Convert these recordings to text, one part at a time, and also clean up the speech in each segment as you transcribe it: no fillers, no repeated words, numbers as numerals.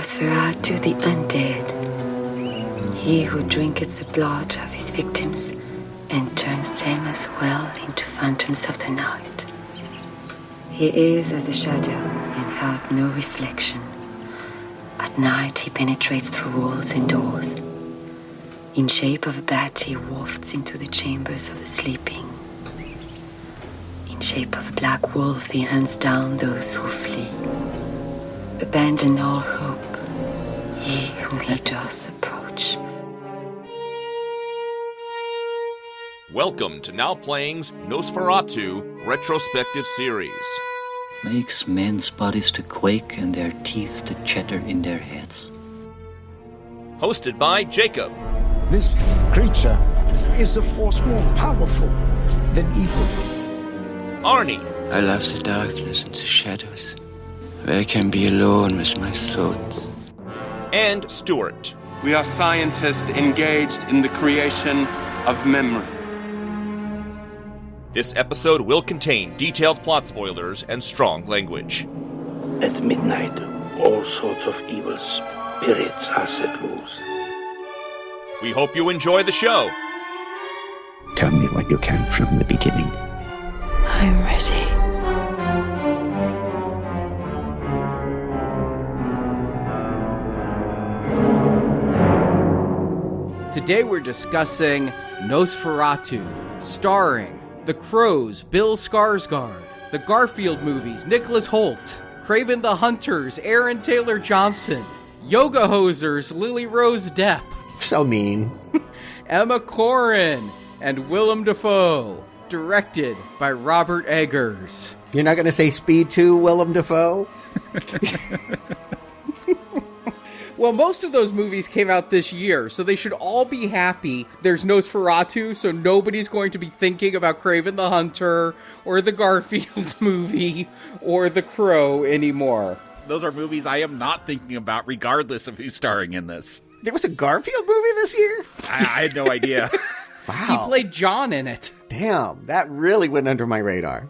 Nosferatu the undead, he who drinketh the blood of his victims and turns them as well into phantoms of the night. He is as a shadow and hath no reflection. At night he penetrates through walls and doors. In shape of a bat he wafts into the chambers of the sleeping. In shape of a black wolf he hunts down those who flee. Abandon all hope, ye whom he doth approach. Welcome to Now Playing's Nosferatu retrospective series. Makes men's bodies to quake and their teeth to chatter in their heads. Hosted by Jacob. This creature is a force more powerful than evil. Arnie. I love the darkness and the shadows, where I can be alone with my thoughts. And Stuart. We are scientists engaged in the creation of memory. This episode will contain detailed plot spoilers and strong language. At midnight, all sorts of evil spirits are set loose. We hope you enjoy the show. Tell me what you can from the beginning. I'm ready. Today we're discussing Nosferatu, starring The Crows, Bill Skarsgard, the Garfield movies, Nicholas Hoult, Kraven the Hunters, Aaron Taylor Johnson, Yoga Hosers, Lily Rose-Depp, so mean, Emma Corrin, and Willem Dafoe, directed by Robert Eggers. You're not going to say Speed 2, Willem Dafoe? Well, most of those movies came out this year, so they should all be happy there's Nosferatu, so nobody's going to be thinking about Kraven the Hunter, or the Garfield movie, or The Crow anymore. Those are movies I am not thinking about, regardless of who's starring in this. There was a Garfield movie this year? I had no idea. Wow. He played John in it. Damn, that really went under my radar.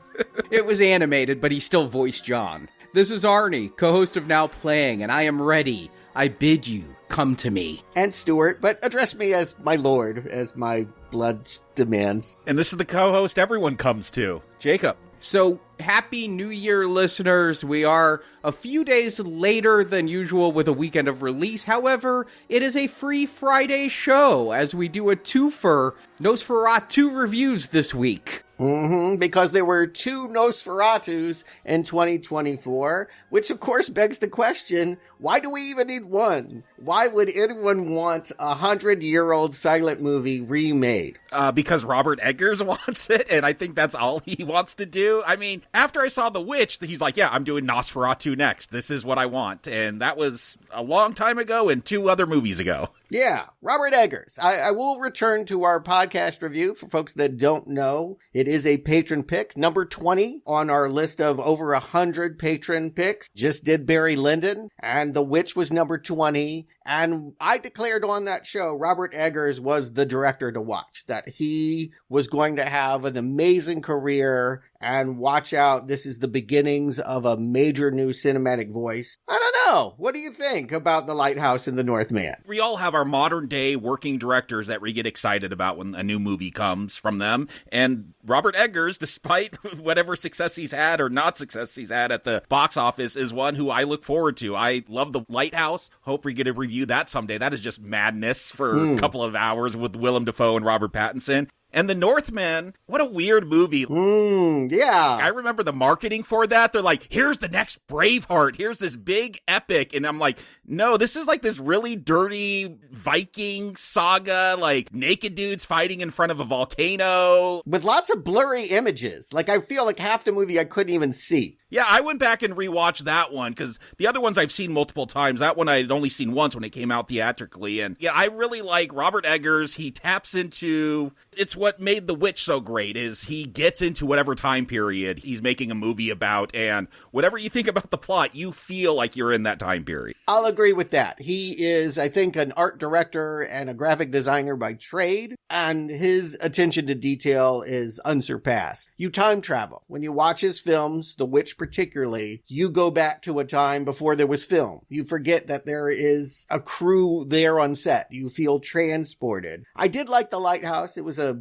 It was animated, but he still voiced John. This is Arnie, co-host of Now Playing, and I am ready. I bid you, come to me. And Stuart, but address me as my lord, as my blood demands. And this is the co-host everyone comes to, Jacob. So, Happy New Year, listeners. We are a few days later than usual with a weekend of release. However, it is a free Friday show as we do a twofer Nosferatu reviews this week. Because there were two Nosferatus in 2024, which of course begs the question, why do we even need one? Why would anyone want a 100-year-old silent movie remade? Because Robert Eggers wants it, and I think that's all he wants to do. I mean, after I saw The Witch, he's like, yeah, I'm doing Nosferatu next. This is what I want. And that was a long time ago and 2 other movies ago. Yeah, Robert Eggers. I will return to our podcast review for folks that don't know. It is a patron pick, number 20 on our list of over 100 patron picks. Just did Barry Lyndon, and The Witch was number 20. And I declared on that show, Robert Eggers was the director to watch, that he was going to have an amazing career, and watch out, this is the beginnings of a major new cinematic voice. I don't know. What do you think about The Lighthouse and the Northman? We all have our modern day working directors that we get excited about when a new movie comes from them. And Robert Eggers, despite whatever success he's had or not success he's had at the box office, is one who I look forward to. I love The Lighthouse. Hope we get to review that someday. That is just madness for a couple of hours with Willem Dafoe and Robert Pattinson. And The Northman, what a weird movie. Yeah. I remember the marketing for that. They're like, here's the next Braveheart. Here's this big epic. And I'm like, no, this is like this really dirty Viking saga, like naked dudes fighting in front of a volcano. With lots of blurry images. Like, I feel like half the movie I couldn't even see. Yeah, I went back and rewatched that one because the other ones I've seen multiple times. That one I had only seen once when it came out theatrically. And yeah, I really like Robert Eggers. He taps into, it's what made The Witch so great, is he gets into whatever time period he's making a movie about. And whatever you think about the plot, you feel like you're in that time period. I'll agree with that. He is, I think, an art director and a graphic designer by trade. And his attention to detail is unsurpassed. You time travel. When you watch his films, The Witch particularly, you go back to a time before there was film. You forget that there is a crew there on set. You feel transported. I did like The Lighthouse. It was a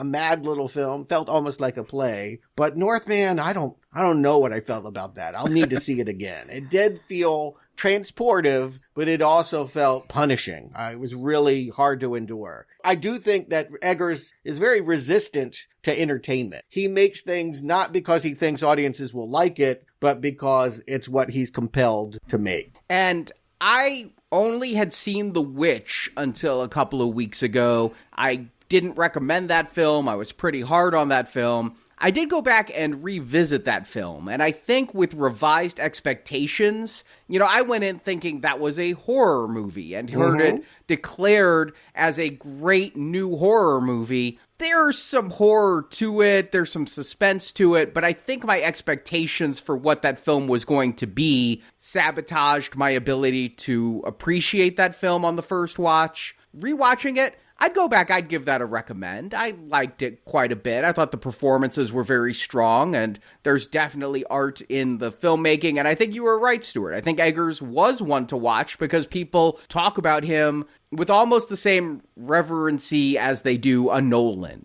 mad little film. Felt almost like a play. But Northman, I don't know what I felt about that. I'll need to see it again. It did feel transportive, but it also felt punishing. It was really hard to endure. I do think that Eggers is very resistant to entertainment. He makes things not because he thinks audiences will like it, but because it's what he's compelled to make. And I only had seen The Witch until a couple of weeks ago. I didn't recommend that film. I was pretty hard on that film. I did go back and revisit that film, and I think with revised expectations, I went in thinking that was a horror movie and heard it declared as a great new horror movie. There's some horror to it, there's some suspense to it, but I think my expectations for what that film was going to be sabotaged my ability to appreciate that film on the first watch. Rewatching it, I'd go back, I'd give that a recommend. I liked it quite a bit. I thought the performances were very strong, and there's definitely art in the filmmaking, and I think you were right, Stuart. I think Eggers was one to watch because people talk about him with almost the same reverency as they do a Nolan.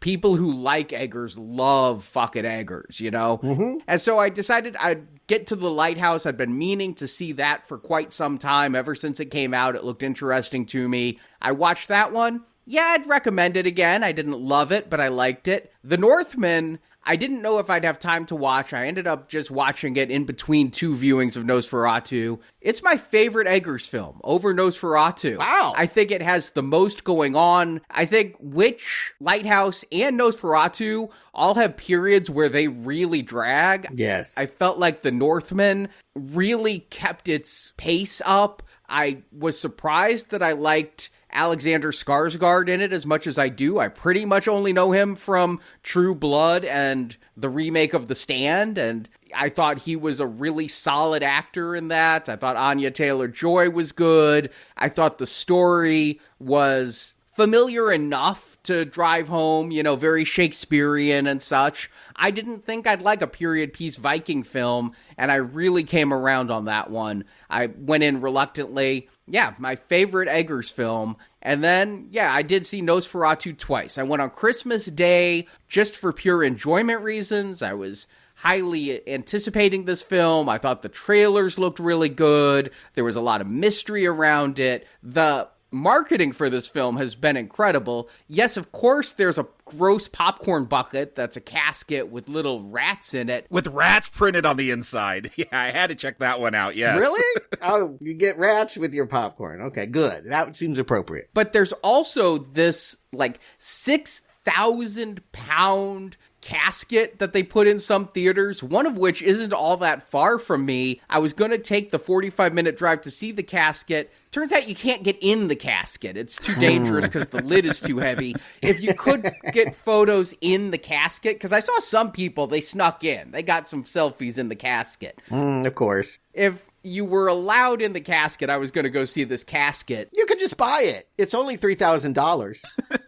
People who like Eggers love fucking Eggers, And so I decided I'd get to The Lighthouse. I'd been meaning to see that for quite some time. Ever since it came out, it looked interesting to me. I watched that one. Yeah, I'd recommend it again. I didn't love it, but I liked it. The Northman, I didn't know if I'd have time to watch. I ended up just watching it in between two viewings of Nosferatu. It's my favorite Eggers film over Nosferatu. Wow. I think it has the most going on. I think Witch, Lighthouse, and Nosferatu all have periods where they really drag. Yes. I felt like The Northman really kept its pace up. I was surprised that I liked Alexander Skarsgård in it as much as I do. I pretty much only know him from True Blood and the remake of The Stand, and I thought he was a really solid actor in that. I thought Anya Taylor-Joy was good. I thought the story was familiar enough to drive home, very Shakespearean and such. I didn't think I'd like a period piece Viking film, and I really came around on that one. I went in reluctantly. Yeah, my favorite Eggers film. And then, I did see Nosferatu twice. I went on Christmas Day just for pure enjoyment reasons. I was highly anticipating this film. I thought the trailers looked really good. There was a lot of mystery around it. The marketing for this film has been incredible. Yes, of course, there's a gross popcorn bucket that's a casket with little rats in it. With rats printed on the inside. Yeah, I had to check that one out, yes. Really? Oh, you get rats with your popcorn. Okay, good. That seems appropriate. But there's also this, 6,000-pound casket that they put in some theaters, one of which isn't all that far from me. I was going to take the 45-minute drive to see the casket. Turns out you can't get in the casket. It's too dangerous because the lid is too heavy. If you could get photos in the casket, because I saw some people, they snuck in. They got some selfies in the casket. Of course. If you were allowed in the casket, I was going to go see this casket. You could just buy it. It's only $3,000.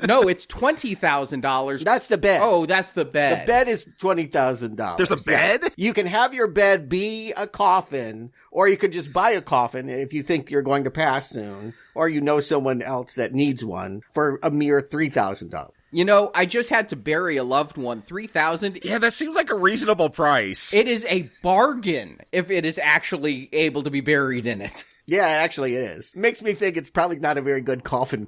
No, it's $20,000. That's the bed. Oh, that's the bed. The bed is $20,000. There's a bed? Yeah. You can have your bed be a coffin, or you could just buy a coffin if you think you're going to pass soon, or you know someone else that needs one for a mere $3,000. I just had to bury a loved one. $3,000. Yeah, that seems like a reasonable price. It is a bargain if it is actually able to be buried in it. Yeah, actually it is. Makes me think it's probably not a very good coffin,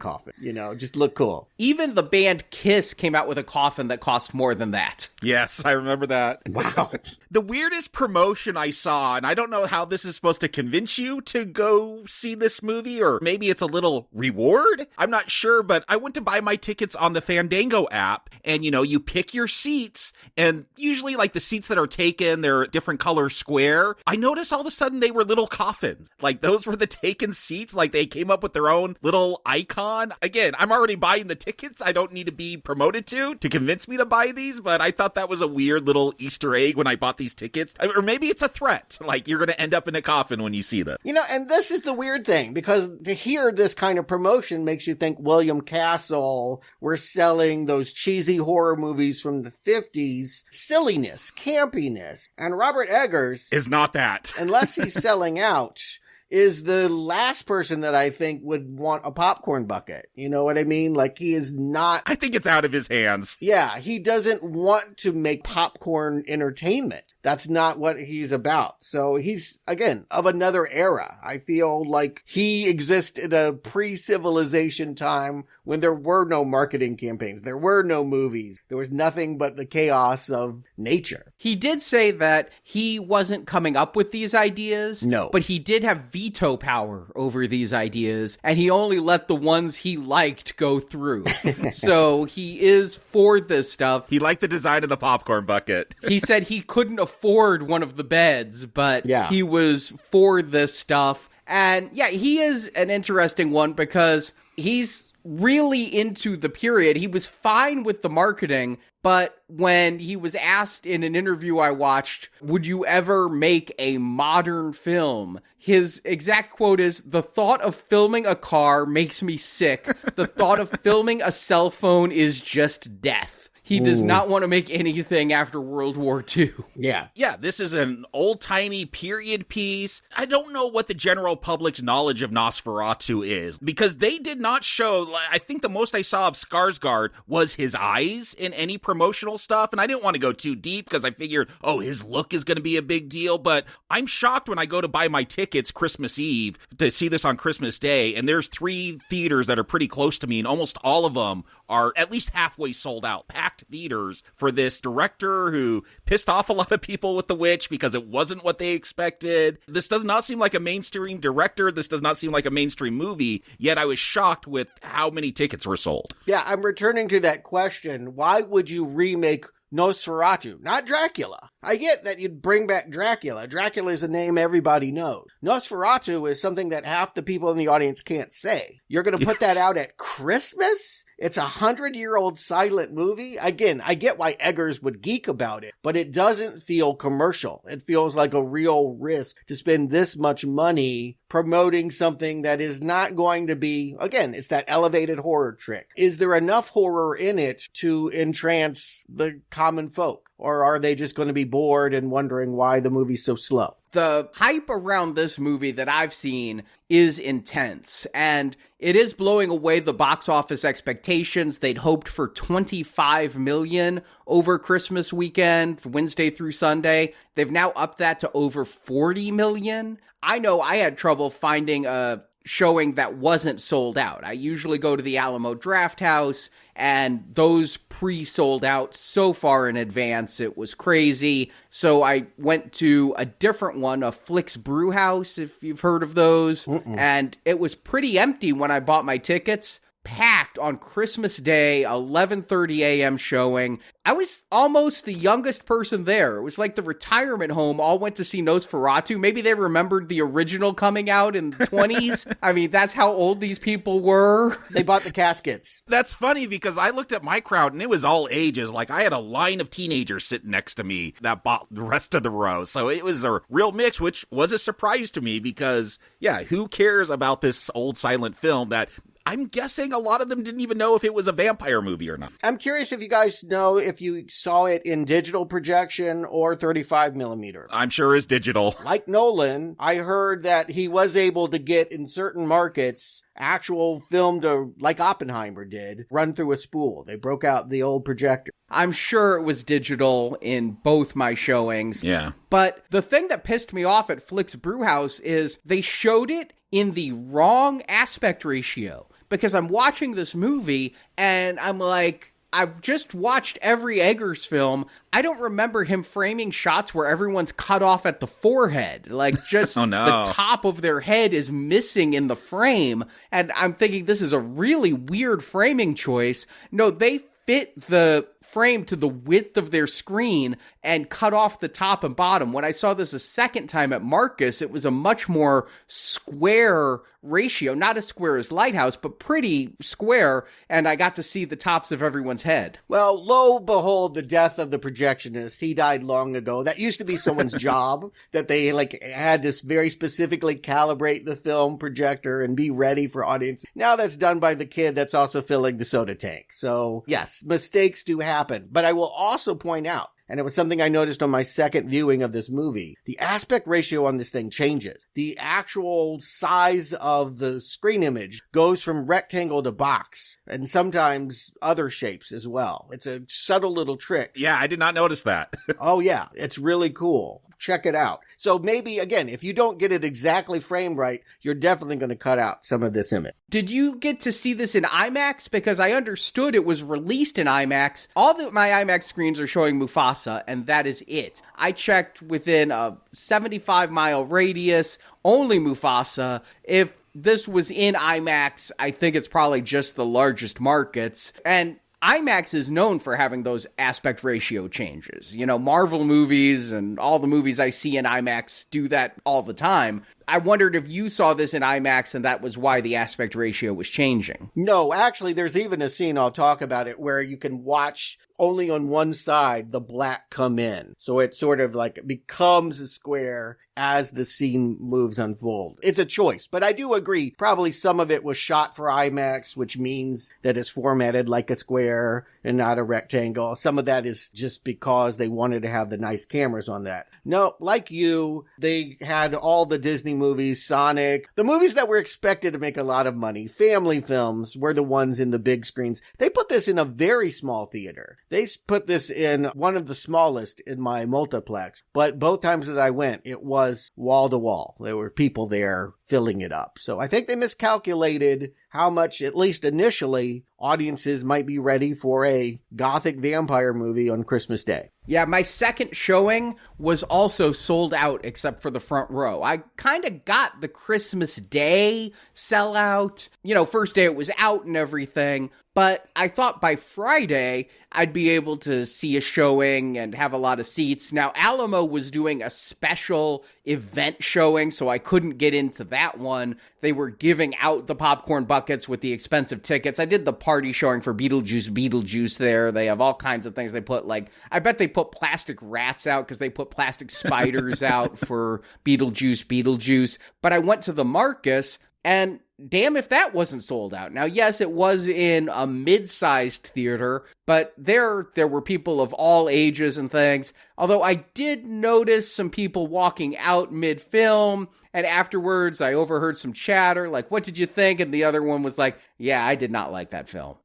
just look cool. Even the band Kiss came out with a coffin that cost more than that. Yes, I remember that. Wow. The weirdest promotion I saw, and I don't know how this is supposed to convince you to go see this movie, or maybe it's a little reward? I'm not sure, but I went to buy my tickets on the Fandango app, and you pick your seats, and usually the seats that are taken, they're different color square. I noticed all of a sudden they were little coffins. Those those were the taken seats? Like they came up with their own little icon? Again, I'm already buying the tickets. I don't need to be promoted to convince me to buy these, but I thought that was a weird little Easter egg when I bought these tickets. Or maybe it's a threat. Like you're going to end up in a coffin when you see them. You know, and this is the weird thing, because to hear this kind of promotion makes you think William Castle, we're selling those cheesy horror movies from the 50s, silliness, campiness. And Robert Eggers is not that. Unless he's selling out, is the last person that I think would want a popcorn bucket. You know what I mean? Like, he is not... I think it's out of his hands. Yeah, he doesn't want to make popcorn entertainment. That's not what he's about. So he's, again, of another era. I feel like he exists in a pre-civilization time when there were no marketing campaigns. There were no movies. There was nothing but the chaos of nature. He did say that he wasn't coming up with these ideas. No. But he did have veto power over these ideas, and he only let the ones he liked go through. So he is for this stuff. He liked the design of the popcorn bucket. He said he couldn't afford one of the beds, but yeah, he was for this stuff. And yeah, he is an interesting one because he's really into the period. He was fine with the marketing, but when he was asked in an interview I watched, would you ever make a modern film? His exact quote is, "The thought of filming a car makes me sick. The thought of filming a cell phone is just death." He does not want to make anything after World War II. Yeah. Yeah, this is an old-timey period piece. I don't know what the general public's knowledge of Nosferatu is, because they did not show, I think the most I saw of Skarsgard was his eyes in any promotional stuff, and I didn't want to go too deep because I figured, oh, his look is going to be a big deal, but I'm shocked when I go to buy my tickets Christmas Eve to see this on Christmas Day, and there's 3 theaters that are pretty close to me, and almost all of them are at least halfway sold out, packed theaters for this director who pissed off a lot of people with The Witch because it wasn't what they expected. This does not seem like a mainstream director. This does not seem like a mainstream movie, yet I was shocked with how many tickets were sold. Yeah, I'm returning to that question. Why would you remake Nosferatu, not Dracula? I get that you'd bring back Dracula. Dracula is a name everybody knows. Nosferatu is something that half the people in the audience can't say. You're going to put that out at Christmas? It's a 100-year-old silent movie. Again, I get why Eggers would geek about it, but it doesn't feel commercial. It feels like a real risk to spend this much money promoting something that is not going to be, again, it's that elevated horror trick. Is there enough horror in it to entrance the common folk? Or are they just going to be bored and wondering why the movie's so slow? The hype around this movie that I've seen is intense, and it is blowing away the box office expectations. They'd hoped for 25 million over Christmas weekend, Wednesday through Sunday. They've now upped that to over 40 million. I know I had trouble finding a showing that wasn't sold out. I usually go to the Alamo Draft House, and those pre-sold out so far in advance, it was crazy. So I went to a different one, a Flicks Brew House, if you've heard of those, and it was pretty empty when I bought my tickets. Packed on Christmas Day, 11:30 a.m. showing. I was almost the youngest person there. It was like the retirement home all went to see Nosferatu. Maybe they remembered the original coming out in the 20s. I mean, that's how old these people were. They bought the caskets. That's funny because I looked at my crowd and it was all ages. Like I had a line of teenagers sitting next to me that bought the rest of the row. So it was a real mix, which was a surprise to me because, yeah, who cares about this old silent film that I'm guessing a lot of them didn't even know if it was a vampire movie or not. I'm curious if you guys know if you saw it in digital projection or 35 millimeter. I'm sure it's digital. Like Nolan, I heard that he was able to get in certain markets actual film to, like Oppenheimer did, run through a spool. They broke out the old projector. I'm sure it was digital in both my showings. Yeah. But the thing that pissed me off at Flicks Brewhouse is they showed it in the wrong aspect ratio. Because I'm watching this movie and I'm like, I've just watched every Eggers film. I don't remember him framing shots where everyone's cut off at the forehead. Like, just oh, no. The top of their head is missing in the frame. And I'm thinking this is a really weird framing choice. No, they fit the frame to the width of their screen and cut off the top and bottom. When I saw this a second time at Marcus, it was a much more square ratio, not as square as Lighthouse, but pretty square, and I got to see the tops of everyone's head. Well, lo behold, the death of the projectionist. He died long ago. That used to be someone's job, that they had to very specifically calibrate the film projector and be ready for audience. Now that's done by the kid that's also filling the soda tank. So yes, mistakes do happen. But I will also point out, and it was something I noticed on my second viewing of this movie, the aspect ratio on this thing changes. The actual size of the screen image goes from rectangle to box, and sometimes other shapes as well. It's a subtle little trick. Yeah, I did not notice that. Oh yeah, it's really cool. Check it out. So maybe, again, if you don't get it exactly framed right, you're definitely going to cut out some of this image. Did you get to see this in IMAX? Because I understood it was released in IMAX. All my IMAX screens are showing Mufasa, and that is it. I checked within a 75-mile radius, only Mufasa. If this was in IMAX, I think it's probably just the largest markets. And IMAX is known for having those aspect ratio changes. You know, Marvel movies and all the movies I see in IMAX do that all the time. I wondered if you saw this in IMAX and that was why the aspect ratio was changing. No, actually, there's even a scene, I'll talk about it, where you can watch only on one side the black come in. So it sort of becomes a square as the scene moves unfold. It's a choice, but I do agree, probably some of it was shot for IMAX, which means that it's formatted like a square and not a rectangle. Some of that is just because they wanted to have the nice cameras on that. No, like you, they had all the Disney movies, Sonic, the movies that were expected to make a lot of money. Family films were the ones in the big screens. They put this in a very small theater. They put this in one of the smallest in my multiplex, but both times that I went, it was wall to wall. There were people there filling it up. So I think they miscalculated how much, at least initially, audiences might be ready for a gothic vampire movie on Christmas Day. Yeah, my second showing was also sold out except for the front row. I kind of got the Christmas Day sellout. You know, first day it was out and everything. But I thought by Friday I'd be able to see a showing and have a lot of seats. Now, Alamo was doing a special event showing, so I couldn't get into that one. They were giving out the popcorn buckets with the expensive tickets. I did the party showing for Beetlejuice there. They have all kinds of things. They put I bet they put plastic rats out because they put plastic spiders out for Beetlejuice. But I went to the Marcus, and damn if that wasn't sold out. Now, yes, it was in a mid-sized theater, but there were people of all ages and things. Although I did notice some people walking out mid-film, and afterwards I overheard some chatter, like, what did you think? And the other one was like, yeah, I did not like that film.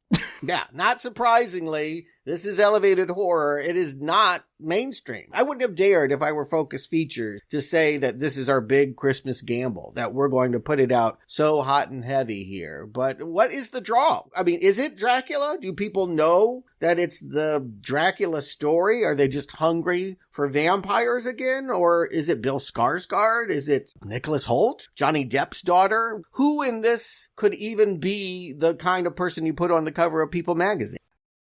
Yeah, not surprisingly, this is elevated horror. It is not mainstream. I wouldn't have dared, if I were Focus Features, to say that this is our big Christmas gamble, that we're going to put it out so hot and heavy here. But what is the draw? I mean, is it Dracula? Do people know that it's the Dracula story? Are they just hungry for vampires again? Or is it Bill Skarsgard? Is it Nicholas Hoult? Johnny Depp's daughter? Who in this could even be the kind of person you put on the cover of People magazine?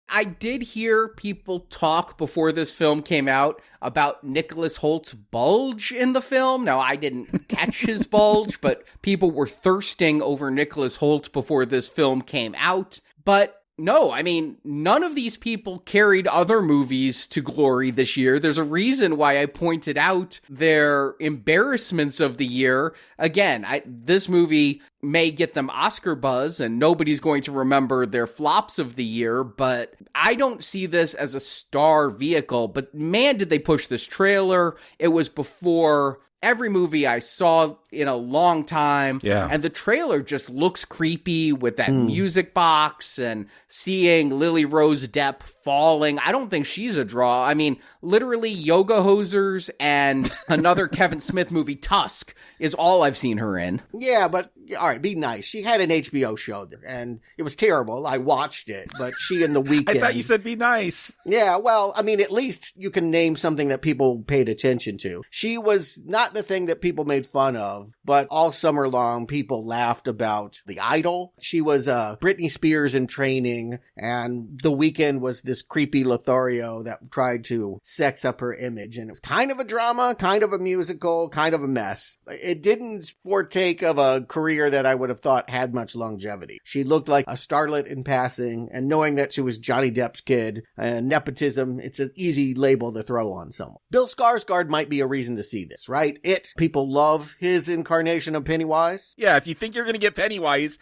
I did hear people talk before this film came out about Nicholas Hoult's bulge in the film. Now, I didn't catch his bulge, but people were thirsting over Nicholas Hoult before this film came out. But no, I mean, none of these people carried other movies to glory this year. There's a reason why I pointed out their embarrassments of the year. Again, this movie may get them Oscar buzz, and nobody's going to remember their flops of the year, but I don't see this as a star vehicle. But man, did they push this trailer. It was before every movie I saw in a long time. Yeah. And the trailer just looks creepy with that music box and seeing Lily Rose-Depp falling. I don't think she's a draw. I mean, literally Yoga Hosers and another Kevin Smith movie, Tusk, is all I've seen her in. Yeah, but all right, be nice. She had an HBO show there, and it was terrible. I watched it, but she in the weekend. I thought you said be nice. Yeah, well, I mean, at least you can name something that people paid attention to. She was not the thing that people made fun of, but all summer long, people laughed about The Idol. She was Britney Spears in training, and The Weeknd was this this creepy Lothario that tried to sex up her image. And it was kind of a drama, kind of a musical, kind of a mess. It didn't partake of a career that I would have thought had much longevity. She looked like a starlet in passing, and knowing that she was Johnny Depp's kid, and nepotism, it's an easy label to throw on someone. Bill Skarsgård might be a reason to see this, right? People love his incarnation of Pennywise. Yeah, if you think you're going to get Pennywise,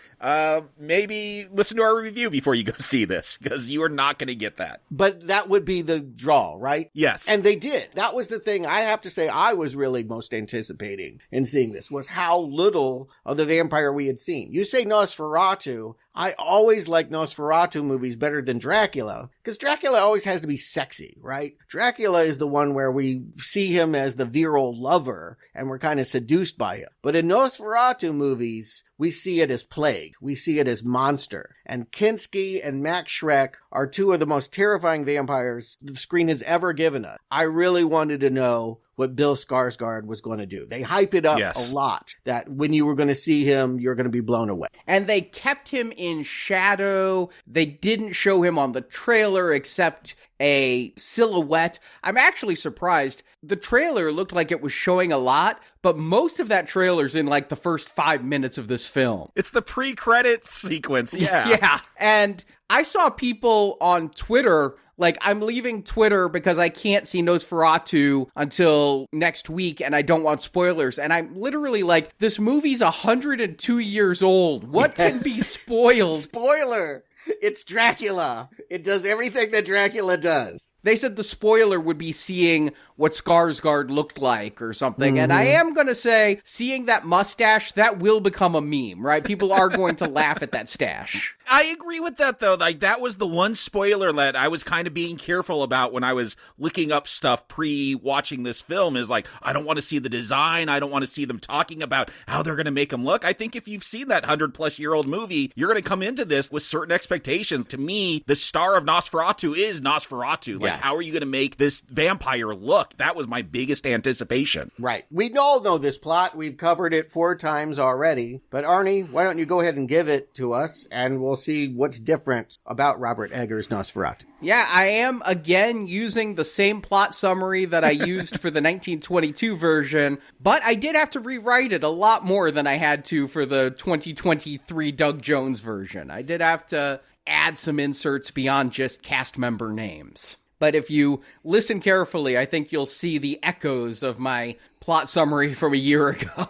maybe listen to our review before you go see this, because you are not going to get that. But that would be the draw, right? Yes. And they did. That was the thing I have to say I was really most anticipating in seeing this, was how little of the vampire we had seen. You say Nosferatu. I always like Nosferatu movies better than Dracula, because Dracula always has to be sexy, right? Dracula is the one where we see him as the virile lover, and we're kind of seduced by him. But in Nosferatu movies, we see it as plague. We see it as monster. And Kinski and Max Schreck are two of the most terrifying vampires the screen has ever given us. I really wanted to know what Bill Skarsgård was going to do. They hype it up a lot, that when you were going to see him, you're going to be blown away. And they kept him in shadow. They didn't show him on the trailer except a silhouette. I'm actually surprised. The trailer looked like it was showing a lot, but most of that trailer's in like the first 5 minutes of this film. It's the pre-credits sequence, yeah. Yeah. And I saw people on Twitter, like, I'm leaving Twitter because I can't see Nosferatu until next week and I don't want spoilers. And I'm literally like, this movie's 102 years old. What can be spoiled? Spoiler! It's Dracula. It does everything that Dracula does. They said the spoiler would be seeing what Skarsgård looked like or something. Mm-hmm. And I am going to say, seeing that mustache, that will become a meme, right? People are going to laugh at that stash. I agree with that, though. Like, that was the one spoiler that I was kind of being careful about when I was looking up stuff pre-watching this film, is like, I don't want to see the design. I don't want to see them talking about how they're going to make him look. I think if you've seen that 100-plus-year-old movie, you're going to come into this with certain expectations. To me, the star of Nosferatu is Nosferatu. Like, how are you going to make this vampire look? That was my biggest anticipation. Right. We all know this plot. We've covered it 4 times already. But Arnie, why don't you go ahead and give it to us, and we'll see what's different about Robert Eggers' Nosferatu. Yeah, I am, again, using the same plot summary that I used for the 1922 version, but I did have to rewrite it a lot more than I had to for the 2023 Doug Jones version. I did have to add some inserts beyond just cast member names. But if you listen carefully, I think you'll see the echoes of my plot summary from a year ago.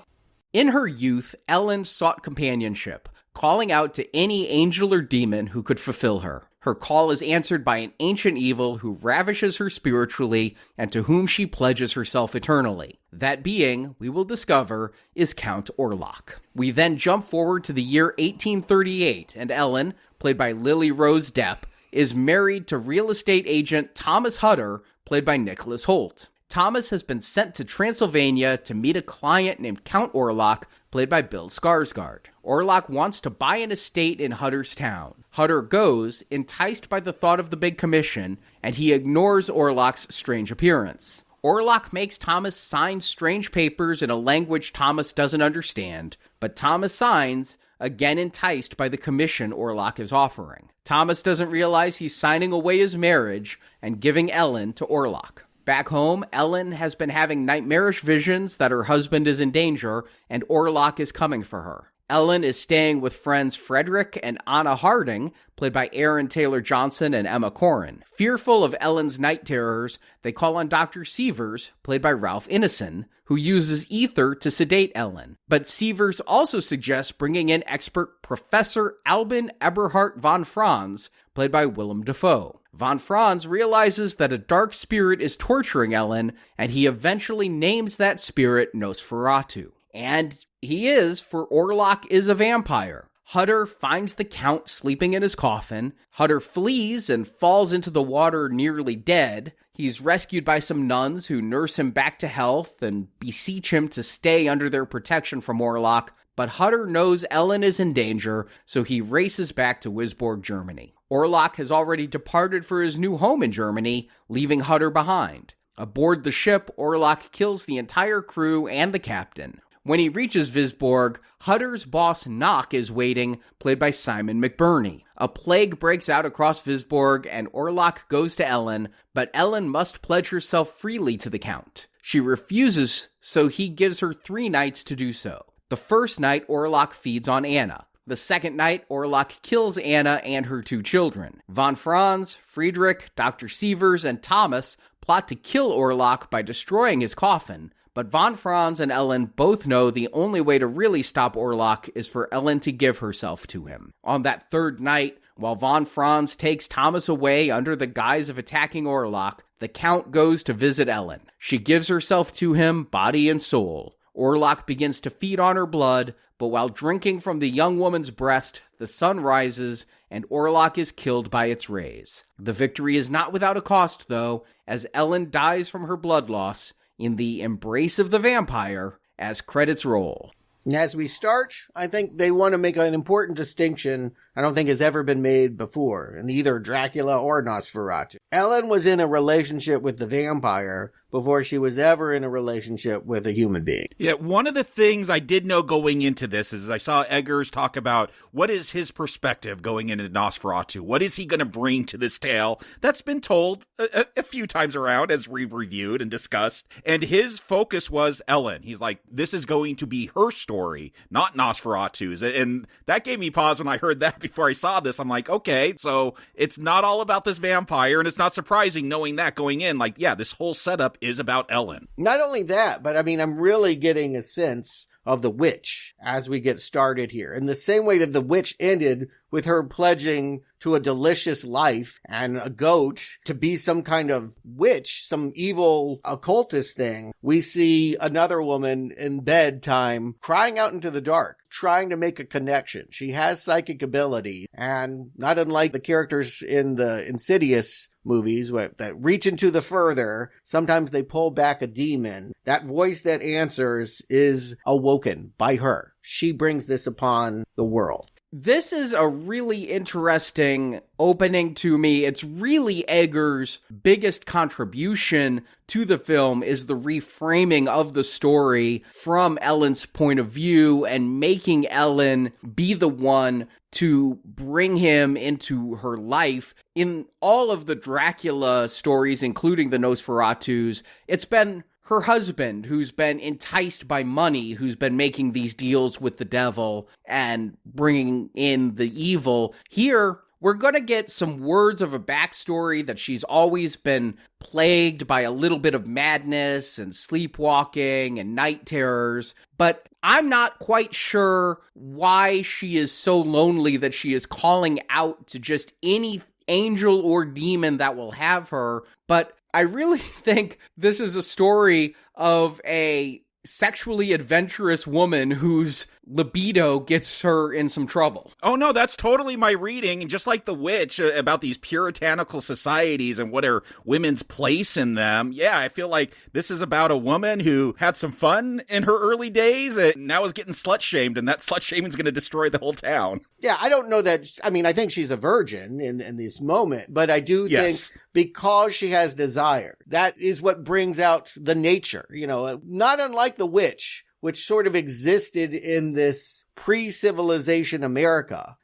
In her youth, Ellen sought companionship, calling out to any angel or demon who could fulfill her. Her call is answered by an ancient evil who ravishes her spiritually and to whom she pledges herself eternally. That being, we will discover, is Count Orlok. We then jump forward to the year 1838, and Ellen, played by Lily Rose Depp, is married to real estate agent Thomas Hutter, played by Nicholas Hoult. Thomas has been sent to Transylvania to meet a client named Count Orlok, played by Bill Skarsgard. Orlok wants to buy an estate in Hutter's town. Hutter goes, enticed by the thought of the big commission, and he ignores Orlok's strange appearance. Orlok makes Thomas sign strange papers in a language Thomas doesn't understand, but Thomas signs, again enticed by the commission Orlok is offering. Thomas doesn't realize he's signing away his marriage and giving Ellen to Orlok. Back home, Ellen has been having nightmarish visions that her husband is in danger and Orlok is coming for her. Ellen is staying with friends Frederick and Anna Harding, played by Aaron Taylor Johnson and Emma Corrin. Fearful of Ellen's night terrors, they call on Dr. Sievers, played by Ralph Ineson, who uses ether to sedate Ellen. But Sievers also suggests bringing in expert Professor Albin Eberhard von Franz, played by Willem Dafoe. Von Franz realizes that a dark spirit is torturing Ellen, and he eventually names that spirit Nosferatu. And he is, for Orlok is a vampire. Hutter finds the Count sleeping in his coffin. Hutter flees and falls into the water nearly dead. He's rescued by some nuns who nurse him back to health and beseech him to stay under their protection from Orlok. But Hutter knows Ellen is in danger, so he races back to Wisborg, Germany. Orlok has already departed for his new home in Germany, leaving Hutter behind. Aboard the ship, Orlok kills the entire crew and the captain. When he reaches Visborg, Hutter's boss Nock is waiting, played by Simon McBurney. A plague breaks out across Visborg, and Orlok goes to Ellen, but Ellen must pledge herself freely to the Count. She refuses, so he gives her 3 nights to do so. The first night, Orlok feeds on Anna. The second night, Orlok kills Anna and her 2 children. Von Franz, Friedrich, Dr. Sievers, and Thomas plot to kill Orlok by destroying his coffin, but Von Franz and Ellen both know the only way to really stop Orlok is for Ellen to give herself to him. On that third night, while Von Franz takes Thomas away under the guise of attacking Orlok, the Count goes to visit Ellen. She gives herself to him, body and soul. Orlok begins to feed on her blood, but while drinking from the young woman's breast, the sun rises, and Orlok is killed by its rays. The victory is not without a cost, though, as Ellen dies from her blood loss in the embrace of the vampire as credits roll. As we start, I think they want to make an important distinction I don't think has ever been made before in either Dracula or Nosferatu. Ellen was in a relationship with the vampire before she was ever in a relationship with a human being. Yeah, one of the things I did know going into this is I saw Eggers talk about what is his perspective going into Nosferatu. What is he going to bring to this tale that's been told a few times around as we've reviewed and discussed. And his focus was Ellen. He's like, this is going to be her story, not Nosferatu's. And that gave me pause when I heard that before I saw this. I'm like, okay, so it's not all about this vampire, and it's not surprising knowing that going in. Like, yeah, this whole setup is about Ellen. Not only that, but I mean, I'm really getting a sense of the witch as we get started here. In the same way that the witch ended with her pledging to a delicious life and a goat to be some kind of witch, some evil occultist thing, we see another woman in bedtime crying out into the dark, trying to make a connection. She has psychic ability, and not unlike the characters in the Insidious movies that reach into the further, sometimes they pull back a demon. That voice that answers is awoken by her. She brings this upon the world. This is a really interesting opening to me. It's really Eggers' biggest contribution to the film is the reframing of the story from Ellen's point of view and making Ellen be the one to bring him into her life. In all of the Dracula stories, including the Nosferatus, it's been her husband who's been enticed by money, who's been making these deals with the devil and bringing in the evil. Here, we're going to get some words of a backstory that she's always been plagued by a little bit of madness and sleepwalking and night terrors, but I'm not quite sure why she is so lonely that she is calling out to just any angel or demon that will have her, but I really think this is a story of a sexually adventurous woman whose libido gets her in some trouble. Oh no, that's totally my reading. And just like The Witch, about these puritanical societies and what are women's place in them. Yeah, I feel like this is about a woman who had some fun in her early days and now is getting slut-shamed, and that slut-shaming is going to destroy the whole town. Yeah, I don't know that. I mean, I think she's a virgin in this moment, but I do think because she has desire, that is what brings out the nature, not unlike The Witch, which sort of existed in this pre-civilization America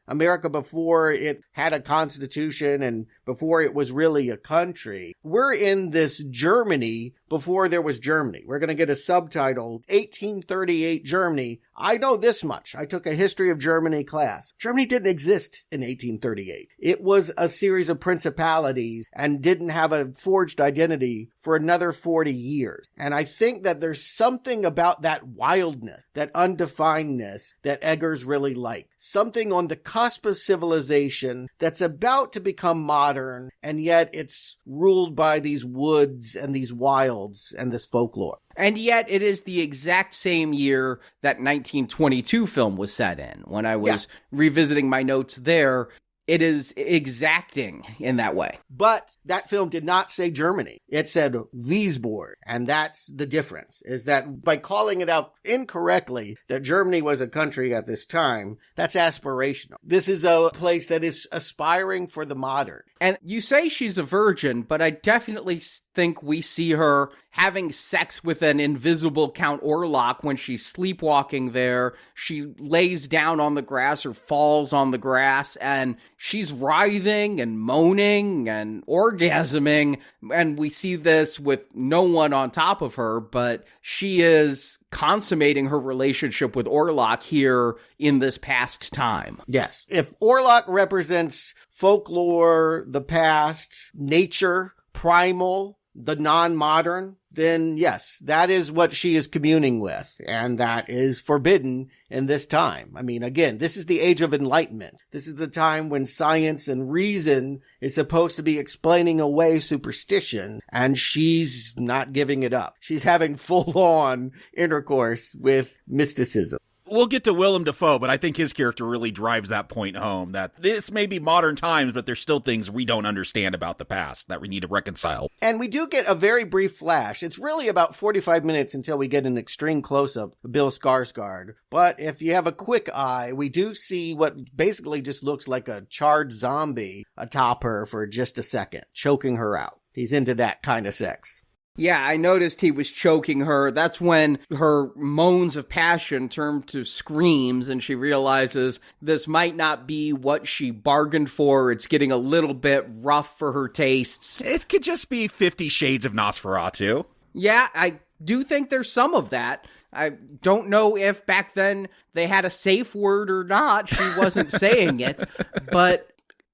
before it had a constitution and before it was really a country. We're in this Germany before there was Germany. We're going to get a subtitle, 1838 Germany. I know this much. I took a history of Germany class. Germany didn't exist in 1838. It was a series of principalities and didn't have a forged identity for another 40 years. And I think that there's something about that wildness, that undefinedness that Eggers really liked. Something on the cusp of civilization that's about to become modern, and yet it's ruled by these woods and these wilds and this folklore. And yet it is the exact same year that 1922 film was set in. When I was revisiting my notes there, it is exacting in that way. But that film did not say Germany. It said Wiesborg. And that's the difference, is that by calling it out incorrectly, that Germany was a country at this time, that's aspirational. This is a place that is aspiring for the modern. And you say she's a virgin, but I definitely think we see her having sex with an invisible Count Orlok when she's sleepwalking there. She lays down on the grass or falls on the grass, and she's writhing and moaning and orgasming. And we see this with no one on top of her, but she is consummating her relationship with Orlok here in this past time. Yes. If Orlok represents folklore, the past, nature, primal, the non-modern, then yes, that is what she is communing with, and that is forbidden in this time. I mean, again, this is the age of enlightenment. This is the time when science and reason is supposed to be explaining away superstition, and she's not giving it up. She's having full-on intercourse with mysticism. We'll get to Willem Dafoe, but I think his character really drives that point home, that this may be modern times, but there's still things we don't understand about the past that we need to reconcile. And we do get a very brief flash. It's really about 45 minutes until we get an extreme close-up of Bill Skarsgard. But if you have a quick eye, we do see what basically just looks like a charred zombie atop her for just a second, choking her out. He's into that kind of sex. Yeah, I noticed he was choking her. That's when her moans of passion turn to screams, and she realizes this might not be what she bargained for. It's getting a little bit rough for her tastes. It could just be 50 Shades of Nosferatu. Yeah, I do think there's some of that. I don't know if back then they had a safe word or not. She wasn't saying it, but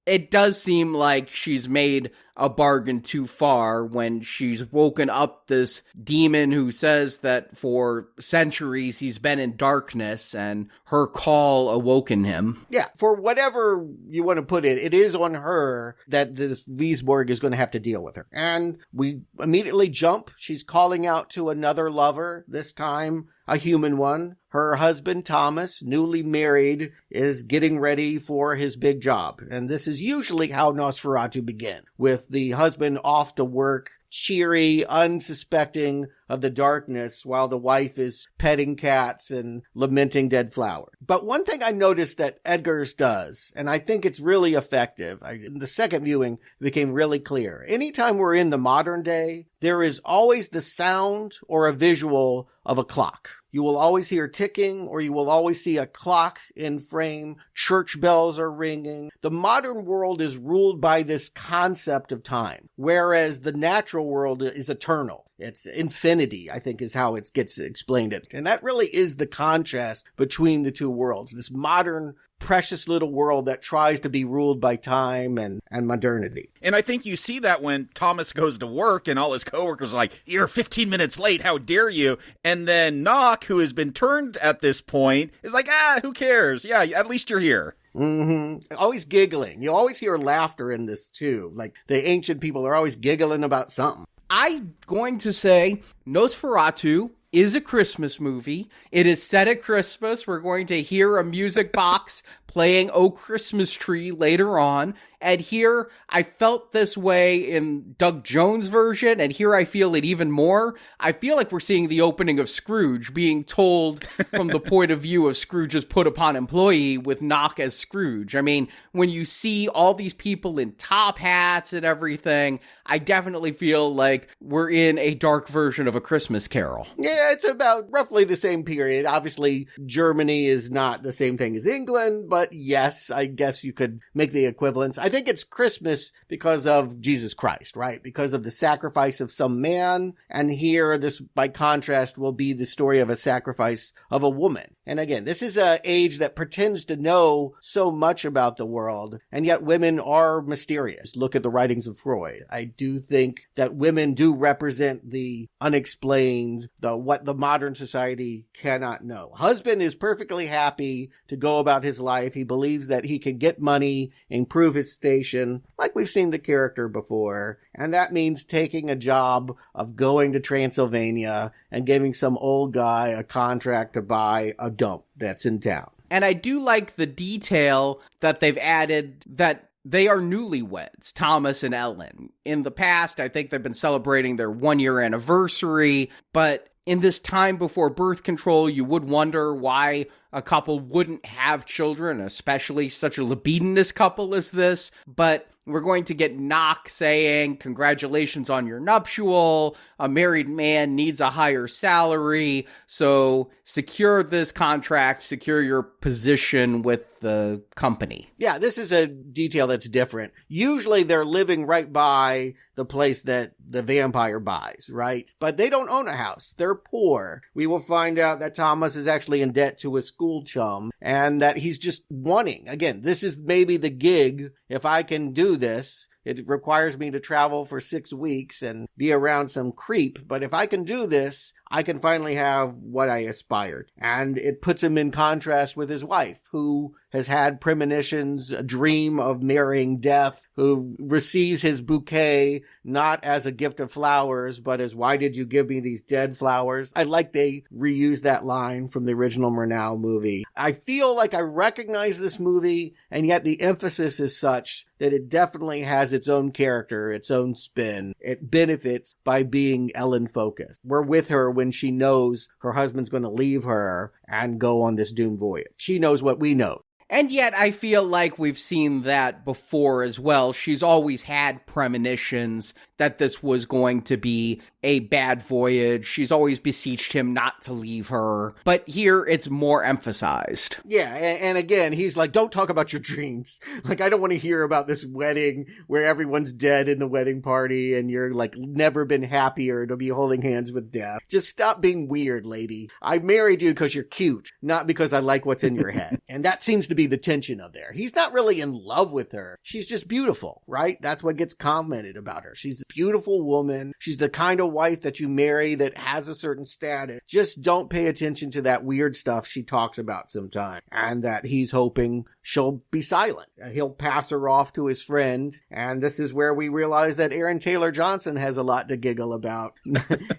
it does seem like she's made a bargain too far when she's woken up this demon who says that for centuries he's been in darkness, and her call awoken him. Yeah, for whatever you want to put it, it is on her that this Wiesborg is going to have to deal with her. And we immediately jump. She's calling out to another lover, this time a human one. Her husband, Thomas, newly married, is getting ready for his big job. And this is usually how Nosferatu begin, with the husband off to work, cheery, unsuspecting of the darkness, while the wife is petting cats and lamenting dead flowers. But one thing I noticed that Eggers does, and I think it's really effective, in the second viewing it became really clear. Anytime we're in the modern day, there is always the sound or a visual of a clock. You will always hear ticking, or you will always see a clock in frame. Church bells are ringing. The modern world is ruled by this concept of time, whereas the natural world is eternal. It's infinity, I think, is how it gets explained. And that really is the contrast between the two worlds. This modern, precious little world that tries to be ruled by time and modernity. And I think you see that when Thomas goes to work and all his coworkers are like, "You're 15 minutes late, how dare you?" And then Nock, who has been turned at this point, is like, who cares? Yeah, at least you're here. Mm-hmm. Always giggling. You always hear laughter in this too. Like the ancient people are always giggling about something. I'm going to say Nosferatu is a Christmas movie. It is set at Christmas. We're going to hear a music box playing "Oh Christmas Tree" later on. And here, I felt this way in Doug Jones' version, and here I feel it even more. I feel like we're seeing the opening of Scrooge, being told from the point of view of Scrooge's put-upon employee with Nock as Scrooge. I mean, when you see all these people in top hats and everything, I definitely feel like we're in a dark version of A Christmas Carol. Yeah, it's about roughly the same period. Obviously, Germany is not the same thing as England, but yes, I guess you could make the equivalence. I think it's Christmas because of Jesus Christ, right? Because of the sacrifice of some man. And here, this, by contrast, will be the story of a sacrifice of a woman. And again, this is an age that pretends to know so much about the world, and yet women are mysterious. Look at the writings of Freud. I do think that women do represent the unexplained, what the modern society cannot know. Husband is perfectly happy to go about his life. He believes that he can get money, improve his station, like we've seen the character before. And that means taking a job of going to Transylvania and giving some old guy a contract to buy a dump that's in town. And I do like the detail that they've added that they are newlyweds, Thomas and Ellen. In the past, I think they've been celebrating their 1-year anniversary, but in this time before birth control, you would wonder why a couple wouldn't have children, especially such a libidinous couple as this. But we're going to get Knock saying, congratulations on your nuptial, a married man needs a higher salary, so secure this contract, secure your position with the company. Yeah, this is a detail that's different. Usually they're living right by the place that the vampire buys, right? But they don't own a house. They're poor. We will find out that Thomas is actually in debt to a school chum and that he's just wanting. Again, this is maybe the gig. If I can do this, it requires me to travel for 6 weeks and be around some creep. But if I can do this, I can finally have what I aspired. And it puts him in contrast with his wife, who has had premonitions, a dream of marrying death, who receives his bouquet not as a gift of flowers, but as, why did you give me these dead flowers? I like they reused that line from the original Murnau movie. I feel like I recognize this movie, and yet the emphasis is such that it definitely has its own character, its own spin. It benefits by being Ellen-focused. We're with her when she knows her husband's going to leave her and go on this doomed voyage. She knows what we know. And yet I feel like we've seen that before as well. She's always had premonitions that this was going to be a bad voyage. She's always beseeched him not to leave her. But here it's more emphasized. Yeah, and again, he's like, don't talk about your dreams. Like, I don't want to hear about this wedding where everyone's dead in the wedding party and you're like never been happier to be holding hands with death. Just stop being weird, lady. I married you because you're cute, not because I like what's in your head. And that seems to be the tension of there. He's not really in love with her. She's just beautiful, right? That's what gets commented about her. She's a beautiful woman. She's the kind of wife that you marry that has a certain status. Just don't pay attention to that weird stuff she talks about sometimes, and that he's hoping she'll be silent. He'll pass her off to his friend, and this is where we realize that Aaron Taylor Johnson has a lot to giggle about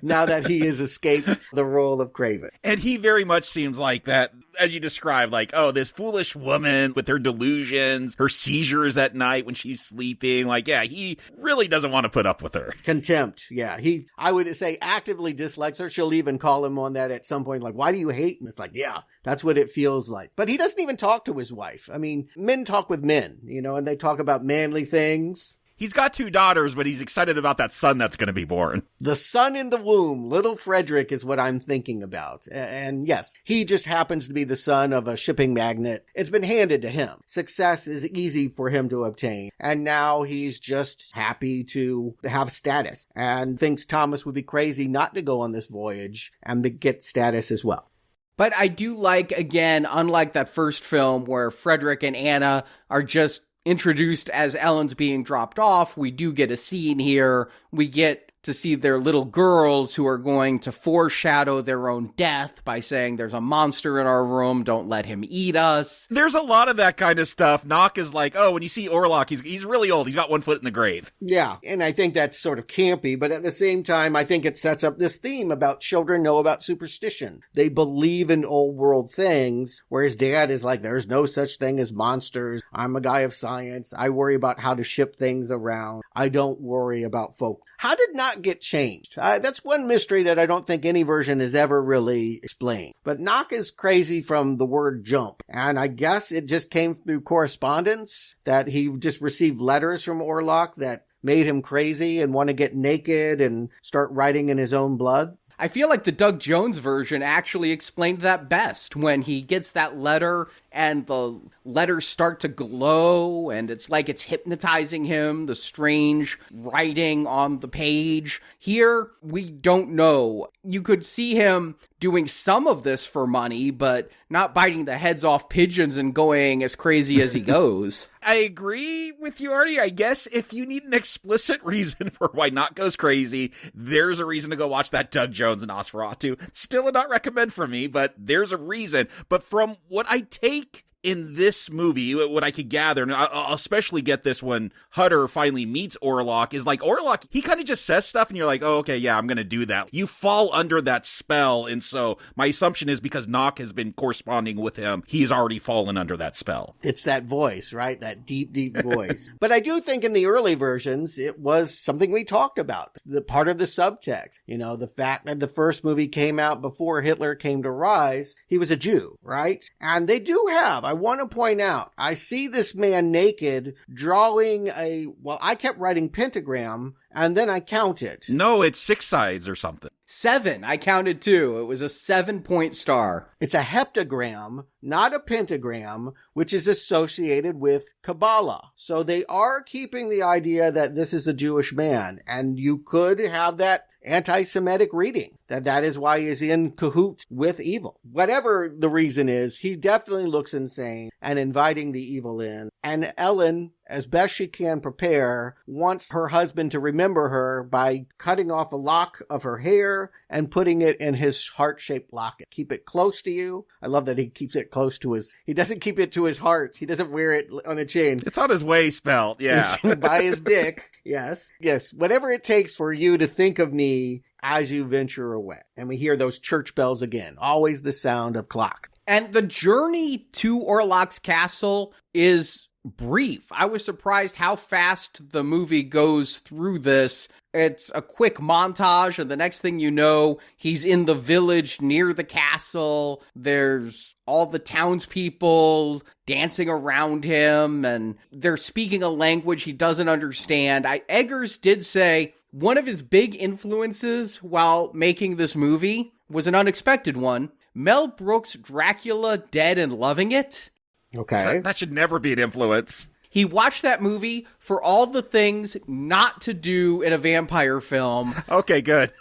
now that he has escaped the role of Craven. And he very much seems like that, as you described, like, oh, this foolish woman with her delusions, her seizures at night when she's sleeping. Like, yeah, he really doesn't want to put up with her. Contempt, yeah. I would say actively dislikes her. She'll even call him on that at some point, like, why do you hate me? It's like, yeah, that's what it feels like. But he doesn't even talk to his wife. I mean, men talk with men, and they talk about manly things. He's got 2 daughters, but he's excited about that son that's going to be born. The son in the womb, little Frederick, is what I'm thinking about. And yes, he just happens to be the son of a shipping magnate. It's been handed to him. Success is easy for him to obtain. And now he's just happy to have status and thinks Thomas would be crazy not to go on this voyage and to get status as well. But I do like, again, unlike that first film where Frederick and Anna are just introduced as Ellen's being dropped off, we do get a scene here. We get to see their little girls who are going to foreshadow their own death by saying there's a monster in our room, don't let him eat us. There's a lot of that kind of stuff. Knock is like, oh, when you see Orlok, he's really old. He's got 1 foot in the grave. Yeah, and I think that's sort of campy, but at the same time, I think it sets up this theme about children know about superstition. They believe in old world things, whereas Dad is like, there's no such thing as monsters. I'm a guy of science. I worry about how to ship things around. I don't worry about folk. How did Knock get changed? That's one mystery that I don't think any version has ever really explained. But Knock is crazy from the word jump. And I guess it just came through correspondence, that he just received letters from Orlok that made him crazy and want to get naked and start writing in his own blood. I feel like the Doug Jones version actually explained that best when he gets that letter and the letters start to glow and it's like it's hypnotizing him, the strange writing on the page. Here, we don't know. You could see him doing some of this for money, but not biting the heads off pigeons and going as crazy as he goes. I agree with you, Artie. I guess if you need an explicit reason for why Knock goes crazy, there's a reason to go watch that Doug Jones and Nosferatu. Still a not recommend for me, but there's a reason. But from what I take in this movie, what I could gather, and I'll especially get this when Hutter finally meets Orlok, is like Orlok, he kind of just says stuff and you're like, oh, okay, yeah, I'm going to do that. You fall under that spell. And so my assumption is because Nock has been corresponding with him, he's already fallen under that spell. It's that voice, right? That deep, deep voice. But I do think in the early versions, it was something we talked about. The part of the subtext, the fact that the first movie came out before Hitler came to rise, he was a Jew, right? And they do have, I want to point out, I see this man naked drawing I kept writing pentagram and then I counted. No, it's 6 sides or something. 7. I counted 2. It was a 7-point star. It's a heptagram, not a pentagram, which is associated with Kabbalah. So they are keeping the idea that this is a Jewish man, and you could have that anti-Semitic reading, that is why he's in cahoots with evil. Whatever the reason is, he definitely looks insane and inviting the evil in. And Ellen, as best she can prepare, wants her husband to remember her by cutting off a lock of her hair and putting it in his heart-shaped locket. Keep it close to you. I love that he keeps it close to he doesn't keep it to his heart. He doesn't wear it on a chain. It's on his waist belt, yeah. By his dick. Yes. Whatever it takes for you to think of me as you venture away. And we hear those church bells again. Always the sound of clocks. And the journey to Orlok's castle is brief. I was surprised how fast the movie goes through this. It's a quick montage, and the next thing you know, he's in the village near the castle. There's all the townspeople dancing around him, and they're speaking a language he doesn't understand. Eggers did say one of his big influences while making this movie was an unexpected one. Mel Brooks' Dracula, Dead and Loving It. Okay. That should never be an influence. He watched that movie for all the things not to do in a vampire film. Okay, good.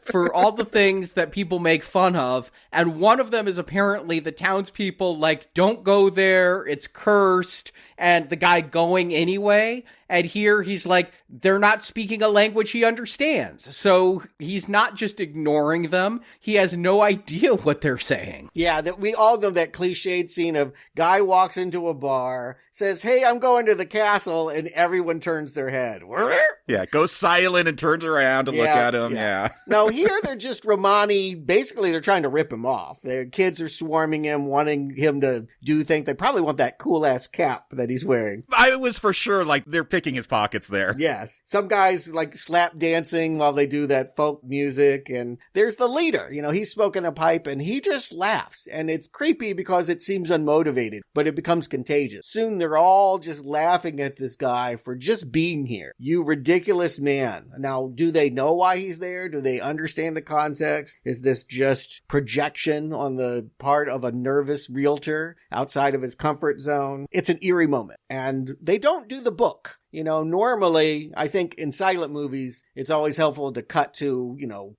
For all the things that people make fun of. And one of them is apparently the townspeople, don't go there, it's cursed, and the guy going anyway. And here he's like, they're not speaking a language he understands. So he's not just ignoring them. He has no idea what they're saying. Yeah, that we all know that cliched scene of guy walks into a bar, says, hey, I'm going to the castle, and everyone turns their head. Yeah, goes silent and turns around to look at him. Yeah. No, here they're just Romani. Basically, they're trying to rip him off. Their kids are swarming him, wanting him to do things. They probably want that cool-ass cap that he's wearing. I was for sure they're picking his pockets there. Yes. Some guys slap dancing while they do that folk music. And there's the leader. He's smoking a pipe and he just laughs. And it's creepy because it seems unmotivated, but it becomes contagious. Soon they're all just laughing at this guy for just being here. You ridiculous man. Now, do they know why he's there? Do they understand the context? Is this just projection on the part of a nervous realtor outside of his comfort zone? It's an eerie moment. And they don't do the book. Normally, I think in silent movies, it's always helpful to cut to,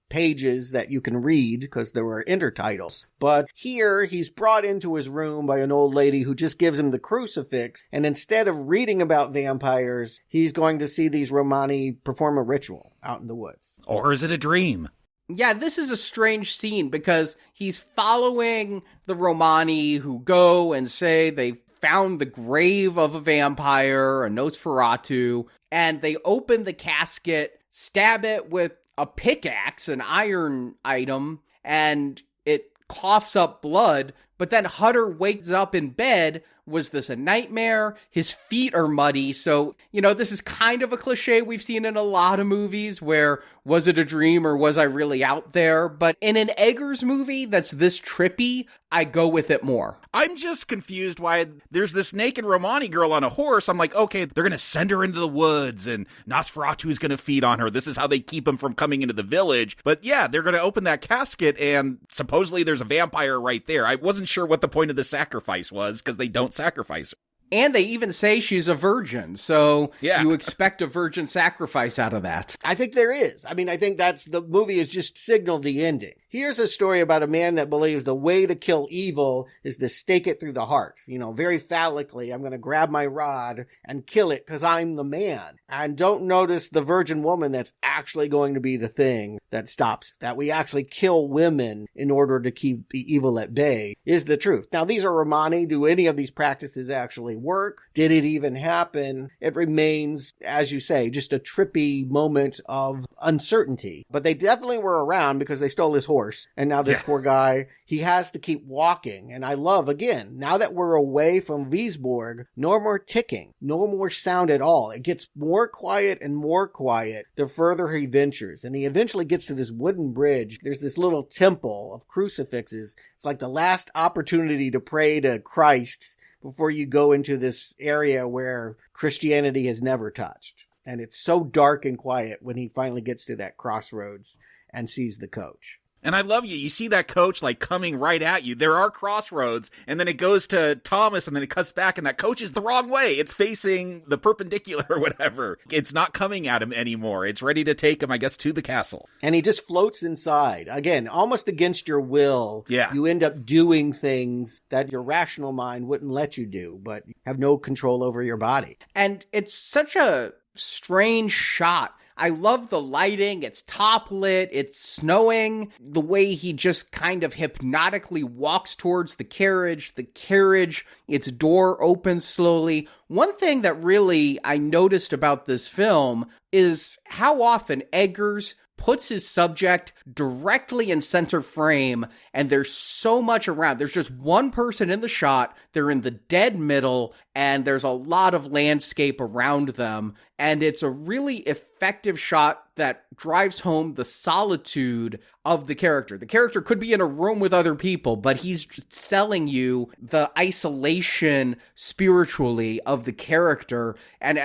pages that you can read because there were intertitles. But here, he's brought into his room by an old lady who just gives him the crucifix. And instead of reading about vampires, he's going to see these Romani perform a ritual out in the woods. Or is it a dream? Yeah, this is a strange scene because he's following the Romani who go and say they found the grave of a vampire, a Nosferatu, and they open the casket, stab it with a pickaxe, an iron item, and it coughs up blood. But then Hutter wakes up in bed. Was this a nightmare? His feet are muddy. So, this is kind of a cliche we've seen in a lot of movies where, was it a dream or was I really out there? But in an Eggers movie that's this trippy, I go with it more. I'm just confused why there's this naked Romani girl on a horse. I'm like, okay, they're going to send her into the woods and Nosferatu is going to feed on her. This is how they keep him from coming into the village. But yeah, they're going to open that casket and supposedly there's a vampire right there. I wasn't sure what the point of the sacrifice was because they don't sacrifice her. And they even say she's a virgin, so yeah. You expect a virgin sacrifice out of that. I think there is. I think the movie has just signaled the ending. Here's a story about a man that believes the way to kill evil is to stake it through the heart. Very phallically, I'm going to grab my rod and kill it because I'm the man. And don't notice the virgin woman that's actually going to be the thing that stops, that we actually kill women in order to keep the evil at bay is the truth. Now, these are Romani. Do any of these practices actually work? Did it even happen? It remains, as you say, just a trippy moment of uncertainty. But they definitely were around because they stole his horse. And now this poor guy, he has to keep walking. And I love, again, now that we're away from Wiesborg, no more ticking, no more sound at all. It gets more quiet and more quiet the further he ventures. And he eventually gets to this wooden bridge. There's this little temple of crucifixes. It's like the last opportunity to pray to Christ before you go into this area where Christianity has never touched. And it's so dark and quiet when he finally gets to that crossroads and sees the coach. And I love you see that coach like coming right at you. There are crossroads, and then it goes to Thomas, and then it cuts back, and that coach is the wrong way. It's facing the perpendicular or whatever. It's not coming at him anymore. It's ready to take him, I guess, to the castle. And he just floats inside. Again, almost against your will. Yeah. You end up doing things that your rational mind wouldn't let you do, but you have no control over your body. And it's such a strange shot. I love the lighting. It's top lit. It's snowing. The way he just kind of hypnotically walks towards the carriage, its door opens slowly. One thing that really I noticed about this film is how often Eggers puts his subject directly in center frame, and there's so much around. There's just one person in the shot, they're in the dead middle, and there's a lot of landscape around them, and it's a really effective shot that drives home the solitude of the character. The character could be in a room with other people, but he's selling you the isolation spiritually of the character, and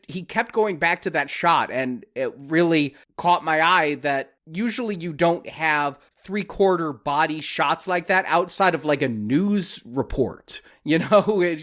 he kept going back to that shot, and it really caught my eye that usually you don't have 3/4 body shots like that outside of like a news report. You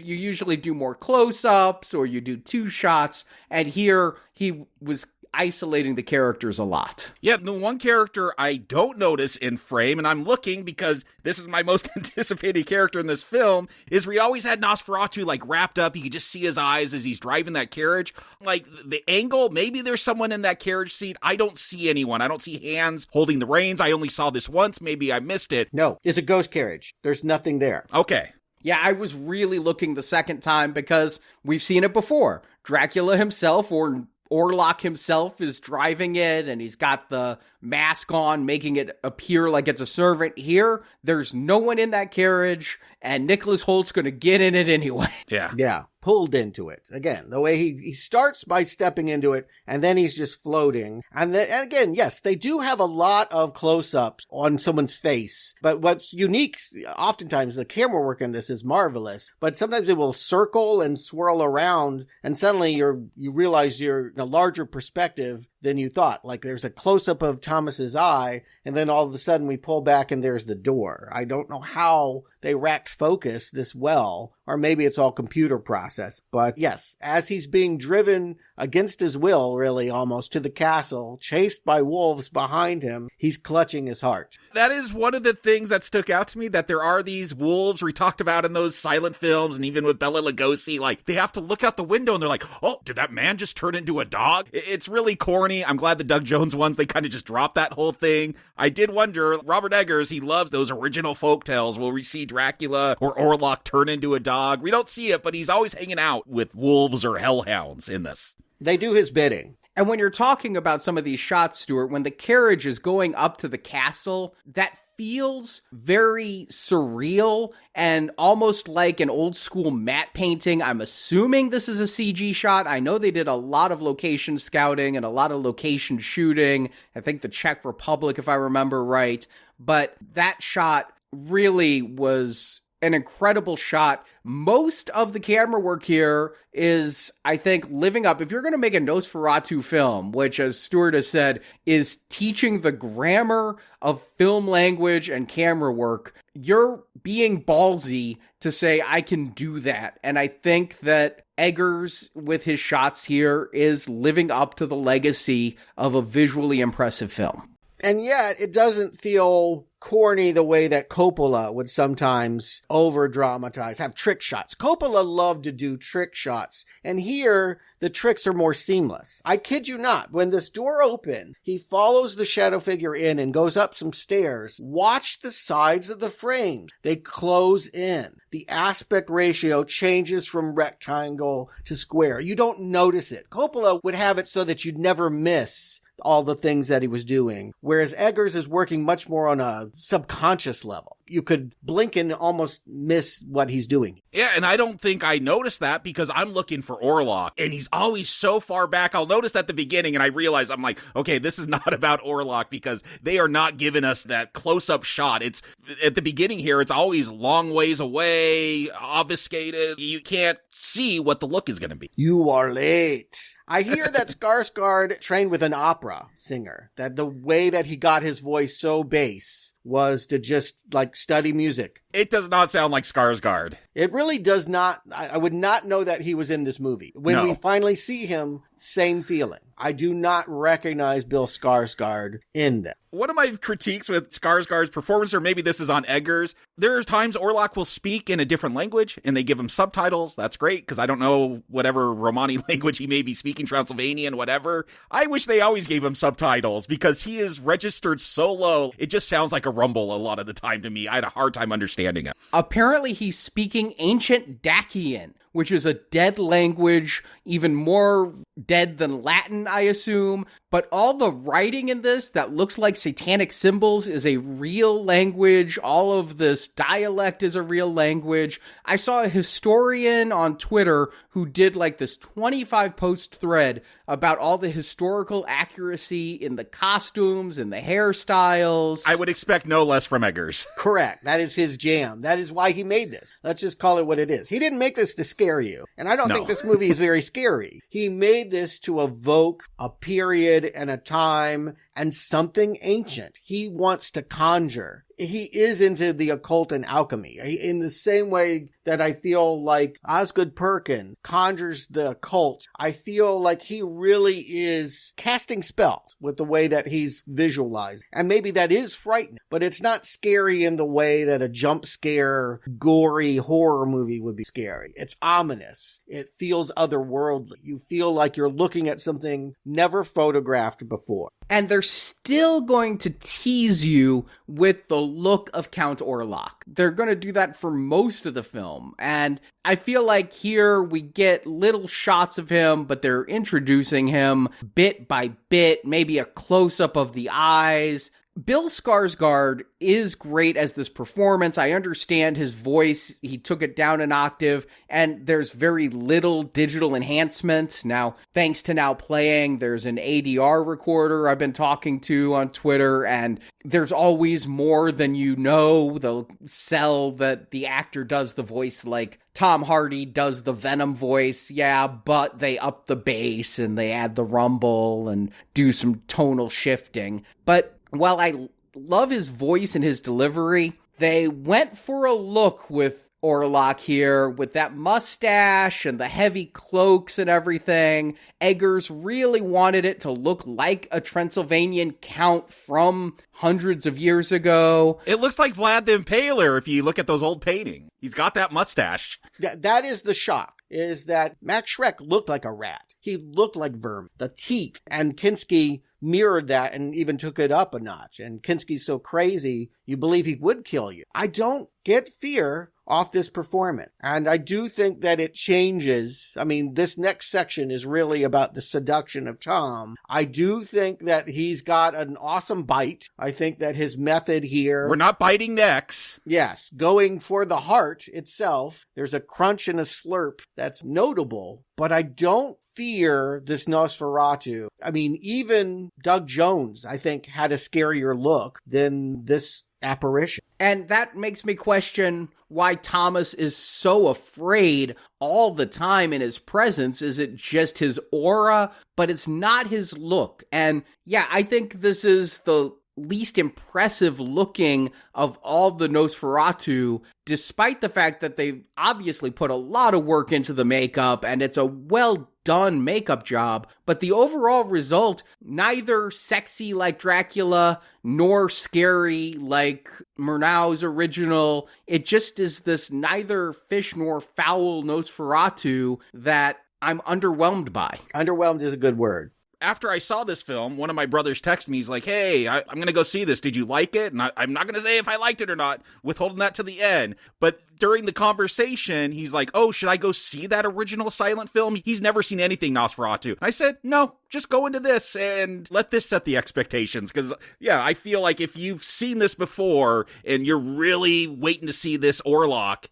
usually do more close-ups or you do 2 shots, and here he was isolating the characters a lot. Yeah, the one character I don't notice in frame, and I'm looking because this is my most anticipated character in this film, is we always had Nosferatu like wrapped up. You could just see his eyes as he's driving that carriage. Like the angle, maybe there's someone in that carriage seat. I don't see anyone. I don't see hands holding the reins. I only saw this once. Maybe I missed it. No, it's a ghost carriage. There's nothing there. Okay. Yeah, I was really looking the second time because we've seen it before. Dracula himself or Orlok himself is driving it, and he's got the mask on, making it appear like it's a servant. Here, there's no one in that carriage, and Nicholas Hoult's going to get in it anyway. Yeah. Pulled into it. Again, the way he starts by stepping into it, and then he's just floating. And again, yes, they do have a lot of close-ups on someone's face. But what's unique, oftentimes the camera work in this is marvelous, but sometimes it will circle and swirl around, and suddenly you realize you're in a larger perspective than you thought. Like there's a close-up of Thomas's eye, and then all of a sudden we pull back and there's the door. I don't know how they racked focus this well, or maybe it's all computer process. But yes, as he's being driven against his will, really almost, to the castle, chased by wolves behind him, he's clutching his heart. That is one of the things that stuck out to me, that there are these wolves we talked about in those silent films, and even with Bela Lugosi, like they have to look out the window and they're like, oh, did that man just turn into a dog? It's really corny. I'm glad the Doug Jones ones, they kind of just dropped that whole thing. I did wonder, Robert Eggers, he loves those original folktales where we see Dracula or Orlok turn into a dog. We don't see it, but he's always hanging out with wolves or hellhounds in this. They do his bidding. And when you're talking about some of these shots, Stuart, when the carriage is going up to the castle, that feels very surreal and almost like an old school matte painting. I'm assuming this is a CG shot. I know they did a lot of location scouting and a lot of location shooting. I think the Czech Republic, if I remember right. But that shot really was an incredible shot. Most of the camera work here is, I think, living up. If you're going to make a Nosferatu film, which, as Stuart has said, is teaching the grammar of film language and camera work, you're being ballsy to say, I can do that. And I think that Eggers, with his shots here, is living up to the legacy of a visually impressive film. And yet, it doesn't feel corny the way that Coppola would sometimes over-dramatize, have trick shots. Coppola loved to do trick shots, and here the tricks are more seamless. I kid you not, when this door opens, he follows the shadow figure in and goes up some stairs. Watch the sides of the frames. They close in. The aspect ratio changes from rectangle to square. You don't notice it. Coppola would have it so that you'd never miss all the things that he was doing, whereas Eggers is working much more on a subconscious level. You could blink and almost miss what he's doing. Yeah, and I don't think I noticed that because I'm looking for Orlok, and he's always so far back. I'll notice at the beginning, and I realize, I'm like, okay, this is not about Orlok because they are not giving us that close-up shot. It's at the beginning here, it's always long ways away, obfuscated. You can't see what the look is going to be. You are late. I hear that Skarsgard trained with an opera singer, that the way that he got his voice so bass was to just like study music. It does not sound like Skarsgård. It really does not. I would not know that he was in this movie. When we finally see him, same feeling. I do not recognize Bill Skarsgard in that. One of my critiques with Skarsgård's performance, or maybe this is on Eggers, there are times Orlok will speak in a different language and they give him subtitles. That's great because I don't know whatever Romani language he may be speaking, Transylvanian, whatever. I wish they always gave him subtitles because he is registered so low. It just sounds like a rumble a lot of the time to me. I had a hard time understanding it. Apparently he's speaking ancient Dacian, which is a dead language, even more dead than Latin, I assume. But all the writing in this that looks like satanic symbols is a real language. All of this dialect is a real language. I saw a historian on Twitter who did like this 25 post thread about all the historical accuracy in the costumes and the hairstyles. I would expect no less from Eggers. Correct. That is his jam. That is why he made this. Let's just call it what it is. He didn't make this to scare you. And I don't think this movie is very scary. He made this to evoke a period and a time and something ancient. He wants to conjure. He is into the occult and alchemy. In the same way that I feel like Osgood Perkin conjures the occult, I feel like he really is casting spells with the way that he's visualized. And maybe that is frightening, but it's not scary in the way that a jump scare, gory horror movie would be scary. It's ominous. It feels otherworldly. You feel like you're looking at something never photographed before. And they're still going to tease you with the look of Count Orlok. They're going to do that for most of the film. And I feel like here we get little shots of him, but they're introducing him bit by bit, maybe a close-up of the eyes. Bill Skarsgard is great as this performance. I understand his voice. He took it down an octave, and there's very little digital enhancement. Now, thanks to Now Playing, there's an ADR recorder I've been talking to on Twitter, and there's always more than you know. They'll sell that the actor does the voice like Tom Hardy does the Venom voice, yeah, but they up the bass and they add the rumble and do some tonal shifting. But while I love his voice and his delivery, they went for a look with Orlok here with that mustache and the heavy cloaks and everything. Eggers really wanted it to look like a Transylvanian count from hundreds of years ago. It looks like Vlad the Impaler if you look at those old paintings. He's got that mustache. That is the shock, is that Max Schreck looked like a rat. He looked like vermin. The teeth. And Kinski mirrored that and even took it up a notch. And Kinski's so crazy, you believe he would kill you. I don't get fear off this performance. And I do think that it changes. I mean, this next section is really about the seduction of Tom. I do think that he's got an awesome bite. I think that his method here... We're not biting necks. Yes, going for the heart itself. There's a crunch and a slurp that's notable, but I don't fear this Nosferatu. I mean, even Doug Jones, I think, had a scarier look than this apparition. And that makes me question why Thomas is so afraid all the time in his presence. Is it just his aura? But it's not his look. And yeah, I think this is the least impressive looking of all the Nosferatu, despite the fact that they've obviously put a lot of work into the makeup and it's a well done makeup job, but the overall result, neither sexy like Dracula nor scary like Murnau's original. It just is this neither fish nor fowl Nosferatu that I'm underwhelmed by. Underwhelmed is a good word. After I saw this film, one of my brothers texted me. He's like, hey, I'm going to go see this. Did you like it? And I'm not going to say if I liked it or not, withholding that to the end. But during the conversation, he's like, oh, should I go see that original silent film? He's never seen anything Nosferatu. I said, no, just go into this and let this set the expectations. Because, yeah, I feel like if you've seen this before and you're really waiting to see this Orlok,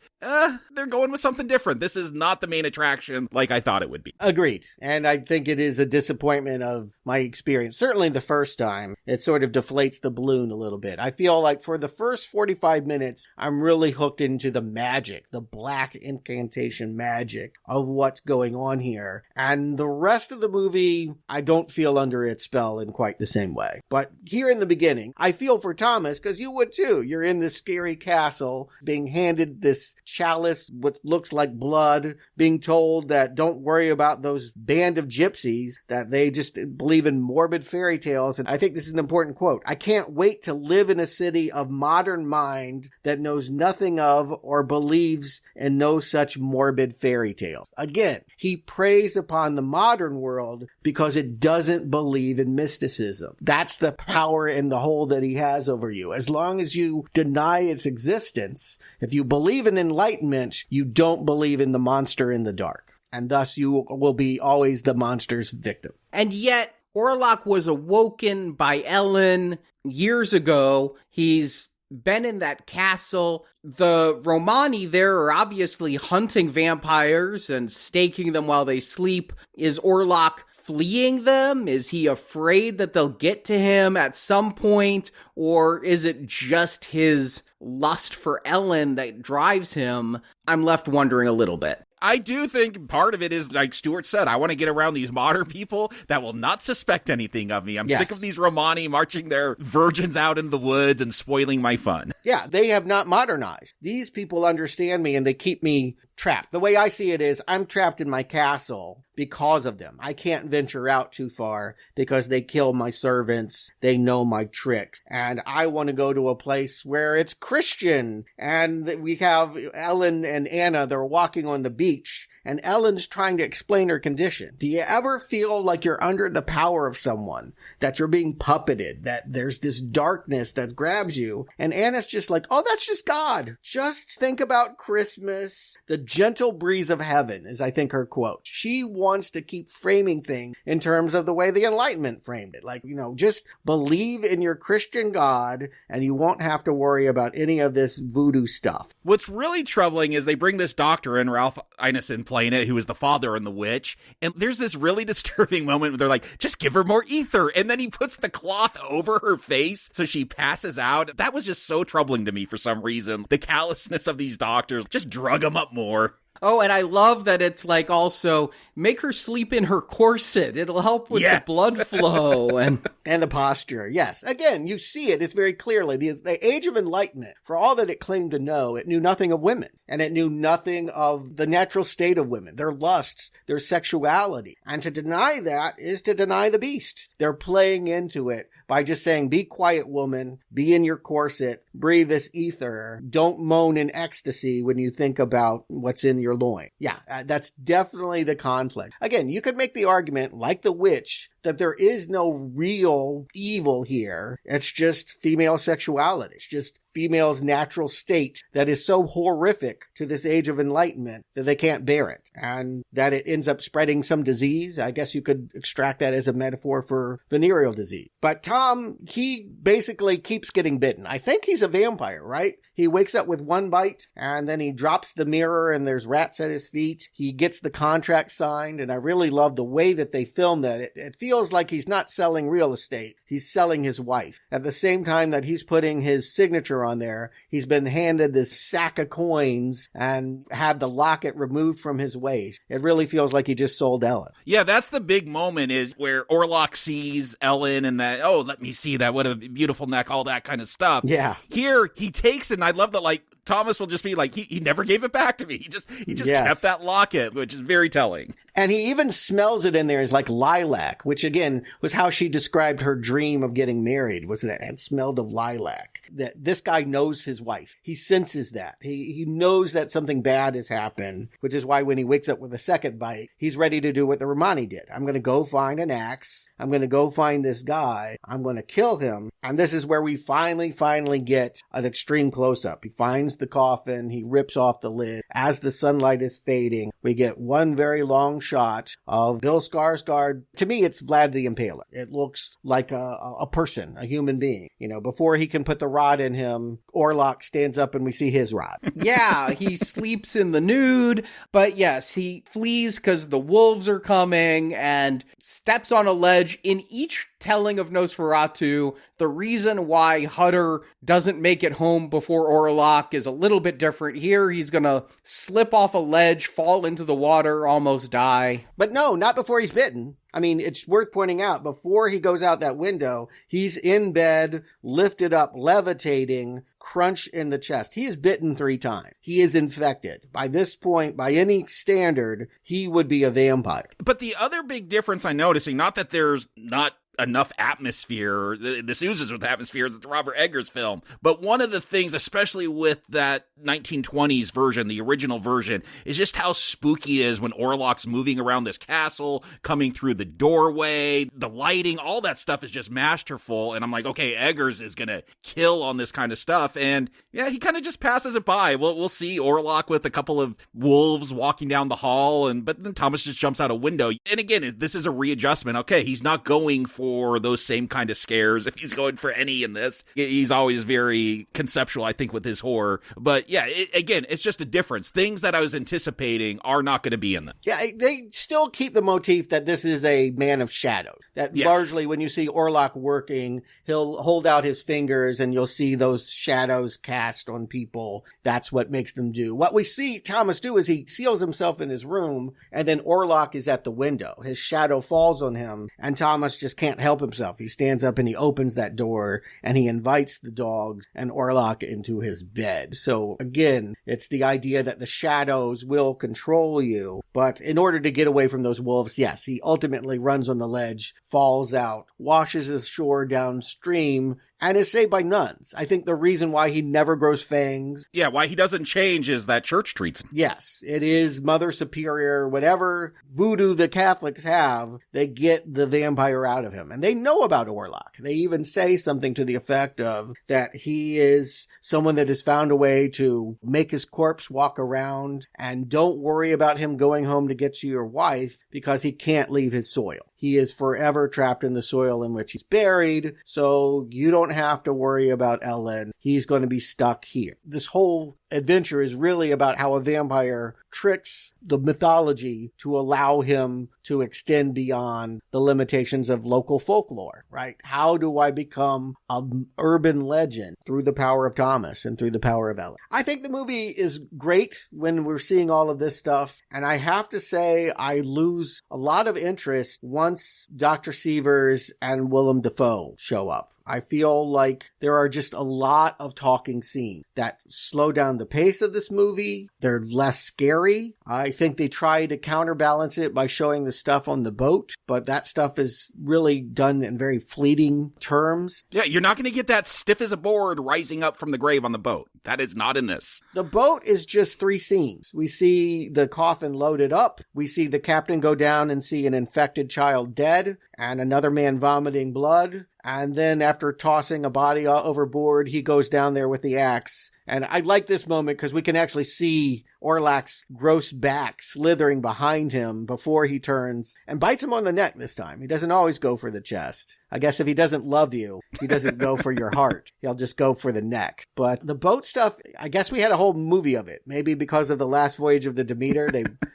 they're going with something different. This is not the main attraction like I thought it would be. Agreed. And I think it is a disappointment of my experience. Certainly the first time, it sort of deflates the balloon a little bit. I feel like for the first 45 minutes, I'm really hooked into the magic, the black incantation magic of what's going on here. And the rest of the movie, I don't feel under its spell in quite the same way. But here in the beginning, I feel for Thomas, because you would too. You're in this scary castle, being handed this chalice, what looks like blood, being told that don't worry about those band of gypsies, that they just believe in morbid fairy tales. And I think this is an important quote. I can't wait to live in a city of modern mind that knows nothing of or believes in no such morbid fairy tales. Again, he preys upon the modern world because it doesn't believe in mysticism. That's the power and the hold that he has over you. As long as you deny its existence, if you believe in enlightenment, you don't believe in the monster in the dark. And thus you will be always the monster's victim. And yet, Orlok was awoken by Ellen years ago. He's been in that castle. The Romani there are obviously hunting vampires and staking them while they sleep. Is Orlok fleeing them? Is he afraid that they'll get to him at some point? Or is it just his lust for Ellen that drives him? I'm left wondering a little bit. I do think part of it is, like Stuart said, I want to get around these modern people that will not suspect anything of me. I'm sick of these Romani marching their virgins out into the woods and spoiling my fun. Yeah, they have not modernized. These people understand me and they keep me trapped. The way I see it is I'm trapped in my castle because of them. I can't venture out too far because they kill my servants. They know my tricks. And I want to go to a place where it's Christian. And we have Ellen and Anna, they're walking on the beach. And Ellen's trying to explain her condition. Do you ever feel like you're under the power of someone, that you're being puppeted, that there's this darkness that grabs you? And Anna's just like, oh, that's just God. Just think about Christmas. The gentle breeze of heaven is, I think, her quote. She wants to keep framing things in terms of the way the Enlightenment framed it. Like, just believe in your Christian God and you won't have to worry about any of this voodoo stuff. What's really troubling is they bring this doctor in, Ralph Ineson playing it, who is the father in The Witch. And there's this really disturbing moment where they're like, just give her more ether. And then he puts the cloth over her face so she passes out. That was just so troubling to me for some reason. The callousness of these doctors, just drug them up more. Oh, and I love that it's like also make her sleep in her corset. It'll help with the blood flow and the posture. Yes. Again, you see it. It's very clearly the Age of Enlightenment. For all that it claimed to know, it knew nothing of women, and it knew nothing of the natural state of women, their lusts, their sexuality. And to deny that is to deny the beast. They're playing into it by just saying, be quiet, woman, be in your corset, breathe this ether, don't moan in ecstasy when you think about what's in your loin. Yeah, that's definitely the conflict. Again, you could make the argument, like The Witch, that there is no real evil here. It's just female sexuality. It's just female's natural state that is so horrific to this Age of Enlightenment that they can't bear it. And that it ends up spreading some disease. I guess you could extract that as a metaphor for venereal disease. But Tom, he basically keeps getting bitten. I think he's a vampire, right? He wakes up with one bite and then he drops the mirror and there's rats at his feet. He gets the contract signed, and I really love the way that they filmed that. It feels feels like he's not selling real estate. He's selling his wife. At the same time that he's putting his signature on there, he's been handed this sack of coins and had the locket removed from his waist. It really feels like he just sold Ellen. Yeah, that's the big moment is where Orlok sees Ellen and that, oh, let me see that. What a beautiful neck, all that kind of stuff. Yeah. Here, he takes it, and I love that, like, Thomas will just be like, he never gave it back to me. He just kept that locket, which is very telling. And he even smells it in there as like lilac, which again was how she described her dream of getting married, was that it smelled of lilac. That this guy knows his wife. He senses that. He knows that something bad has happened, which is why when he wakes up with a second bite, he's ready to do what the Romani did. I'm going to go find an axe. I'm going to go find this guy. I'm going to kill him. And this is where we finally get an extreme close-up. He finds the coffin. He rips off the lid. As the sunlight is fading, we get one very long shot of Bill Skarsgard. To me, it's Vlad the Impaler. It looks like a person, a human being. You know, before he can put the rod in him, Orlok stands up and we see his rod. Yeah, he sleeps in the nude, but yes, he flees because the wolves are coming and steps on a ledge. In each telling of Nosferatu, the reason why Hutter doesn't make it home before Orlok is a little bit different. Here, he's gonna slip off a ledge, fall into the water, almost die. But no, not before he's bitten. I mean, it's worth pointing out, before he goes out that window, he's in bed, lifted up, levitating, crunch in the chest. He is bitten 3 times. He is infected. By this point, by any standard, he would be a vampire. But the other big difference I'm noticing, not that there's not enough atmosphere, this oozes with atmosphere, it's a Robert Eggers film, but one of the things, especially with that 1920s version, the original version, is just how spooky it is when Orlok's moving around this castle, coming through the doorway, the lighting, all that stuff is just masterful, and I'm like, okay, Eggers is gonna kill on this kind of stuff, and yeah, he kind of just passes it by. We'll see Orlok with a couple of wolves walking down the hall, but then Thomas just jumps out a window, and again, this is a readjustment. Okay, he's not going for those same kind of scares. If he's going for any in this, he's always very conceptual, I think, with his horror. But yeah, again, it's just a difference. Things that I was anticipating are not going to be in them. Yeah, they still keep the motif that this is a man of shadows. That largely when you see Orlok working, he'll hold out his fingers and you'll see those shadows cast on people. That's what makes them do. What we see Thomas do is he seals himself in his room and then Orlok is at the window. His shadow falls on him and Thomas just can't help himself. He stands up and he opens that door and he invites the dogs and Orlok into his bed. So again, it's the idea that the shadows will control you. But in order to get away from those wolves, yes, he ultimately runs on the ledge, falls out, washes ashore downstream, and is saved by nuns. I think the reason why he never grows fangs. Yeah, why he doesn't change is that church treats him. Yes, it is Mother Superior, whatever voodoo the Catholics have, they get the vampire out of him. And they know about Orlok. They even say something to the effect of that he is someone that has found a way to make his corpse walk around, and don't worry about him going home to get to your wife because he can't leave his soil. He is forever trapped in the soil in which he's buried, so you don't have to worry about Ellen. He's going to be stuck here. This whole adventure is really about how a vampire tricks the mythology to allow him to extend beyond the limitations of local folklore, right? How do I become an urban legend through the power of Thomas and through the power of Ellen? I think the movie is great when we're seeing all of this stuff, and I have to say I lose a lot of interest once Dr. Seavers and Willem Dafoe show up. I feel like there are just a lot of talking scenes that slow down the pace of this movie. They're less scary. I think they try to counterbalance it by showing the stuff on the boat, but that stuff is really done in very fleeting terms. Yeah, you're not going to get that stiff as a board rising up from the grave on the boat. That is not in this. The boat is just 3 scenes. We see the coffin loaded up. We see the captain go down and see an infected child dead and another man vomiting blood. And then after tossing a body overboard, he goes down there with the axe. And I like this moment because we can actually see Orlok's gross back slithering behind him before he turns and bites him on the neck this time. He doesn't always go for the chest. I guess if he doesn't love you, he doesn't go for your heart. He'll just go for the neck. But the boat stuff, I guess we had a whole movie of it. Maybe because of the last voyage of the Demeter,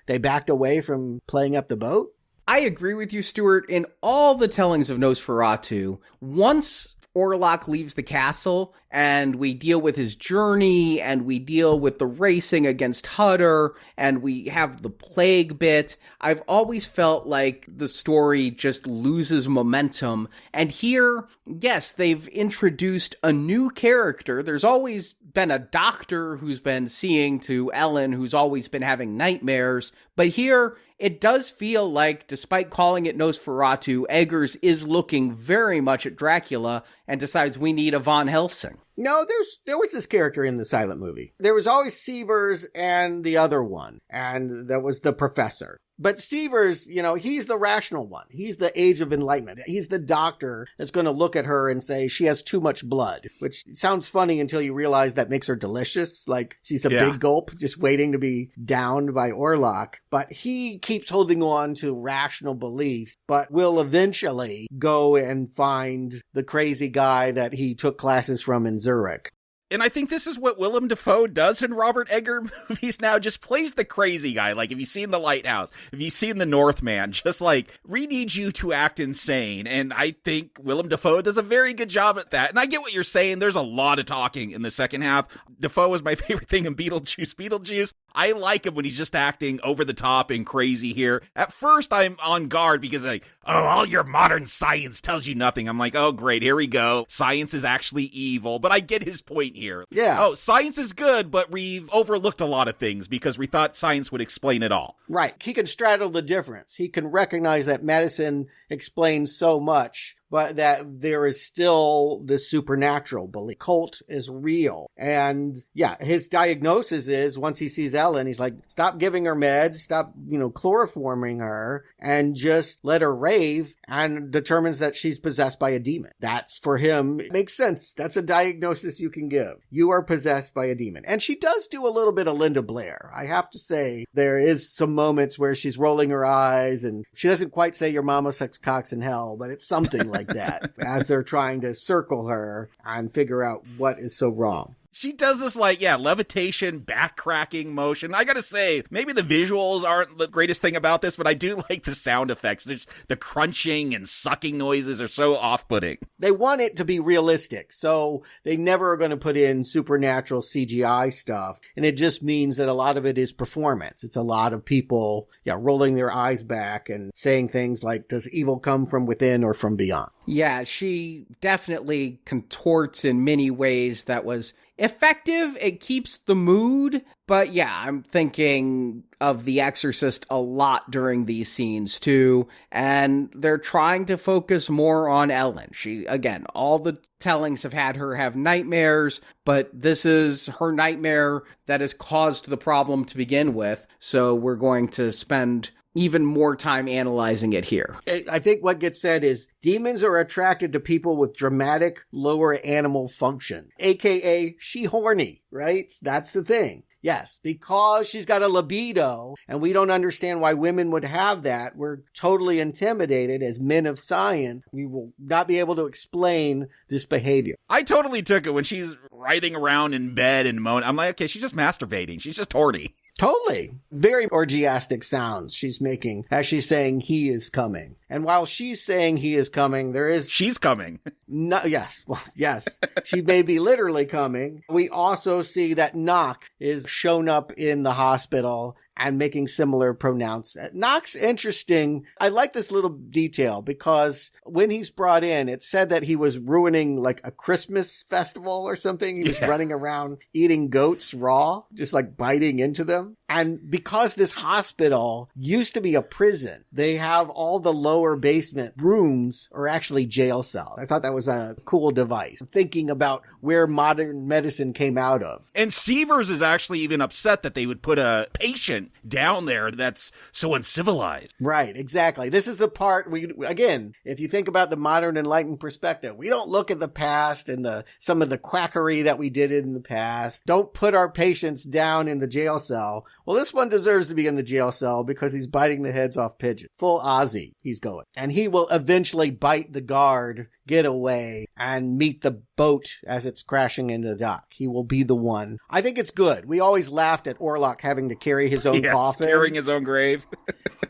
they backed away from playing up the boat. I agree with you, Stuart. In all the tellings of Nosferatu, once Orlok leaves the castle and we deal with his journey and we deal with the racing against Hutter and we have the plague bit, I've always felt like the story just loses momentum. And here, yes, they've introduced a new character. There's always been a doctor who's been seeing to Ellen, who's always been having nightmares. But here, it does feel like, despite calling it Nosferatu, Eggers is looking very much at Dracula and decides we need a Von Helsing. No, there was this character in the silent movie. There was always Sievers and the other one, and that was the professor. But Sievers, he's the rational one. He's the Age of Enlightenment. He's the doctor that's going to look at her and say she has too much blood, which sounds funny until you realize that makes her delicious. Like she's a big gulp just waiting to be downed by Orlok. But he keeps holding on to rational beliefs, but will eventually go and find the crazy guy that he took classes from in Zurich. And I think this is what Willem Dafoe does in Robert Eggers movies now, just plays the crazy guy. Like, if you've seen The Lighthouse, if you've seen The Northman, just like, we need you to act insane. And I think Willem Dafoe does a very good job at that. And I get what you're saying. There's a lot of talking in the second half. Dafoe was my favorite thing in Beetlejuice. I like him when he's just acting over the top and crazy here. At first, I'm on guard because all your modern science tells you nothing. I'm like, oh, great, here we go. Science is actually evil. But I get his point here. Yeah. Oh, science is good, but we've overlooked a lot of things because we thought science would explain it all. Right. He can straddle the difference. He can recognize that medicine explains so much, but that there is still this supernatural belief. Cult is real. And his diagnosis is, once he sees Ellen, he's like, stop giving her meds, stop, chloroforming her, and just let her rave, and determines that she's possessed by a demon. That's, for him, it makes sense. That's a diagnosis you can give. You are possessed by a demon. And she does do a little bit of Linda Blair. I have to say, there is some moments where she's rolling her eyes, and she doesn't quite say your mama sucks cocks in hell, but it's something like that as they're trying to circle her and figure out what is so wrong. She does this levitation, back-cracking motion. I gotta say, maybe the visuals aren't the greatest thing about this, but I do like the sound effects. The crunching and sucking noises are so off-putting. They want it to be realistic, so they never are going to put in supernatural CGI stuff. And it just means that a lot of it is performance. It's a lot of people, rolling their eyes back and saying things like, does evil come from within or from beyond? Yeah, she definitely contorts in many ways that was effective. It keeps the mood, but I'm thinking of The Exorcist a lot during these scenes too, and they're trying to focus more on Ellen. She, again, all the tellings have had her have nightmares, but this is her nightmare that has caused the problem to begin with, so we're going to spend even more time analyzing it here. I think what gets said is demons are attracted to people with dramatic lower animal function, aka she horny, right? That's the thing. Yes, because she's got a libido and we don't understand why women would have that. We're totally intimidated as men of science. We will not be able to explain this behavior. I totally took it when she's writhing around in bed and moaning. I'm like, okay, she's just masturbating. She's just horny. Totally. Very orgiastic sounds she's making as she's saying he is coming. And while she's saying he is coming, she's coming. No, yes. Well, yes. She may be literally coming. We also see that Knock is shown up in the hospital and making similar pronouncements. Knock's interesting. I like this little detail because when he's brought in, it said that he was ruining like a Christmas festival or something. He was running around eating goats raw, just like biting into them. And because this hospital used to be a prison, they have all the lower basement rooms are actually jail cells. I thought that was a cool device, thinking about where modern medicine came out of. And Sievers is actually even upset that they would put a patient down there that's so uncivilized. Right, exactly. This is the part again, if you think about the modern enlightened perspective, we don't look at the past and some of the quackery that we did in the past. Don't put our patients down in the jail cell. Well, this one deserves to be in the jail cell because he's biting the heads off pigeons. Full Ozzy, he's going. And he will eventually bite the guard, get away, and meet the boat as it's crashing into the dock. He will be the one. I think it's good. We always laughed at Orlok having to carry his own coffin. Carrying his own grave.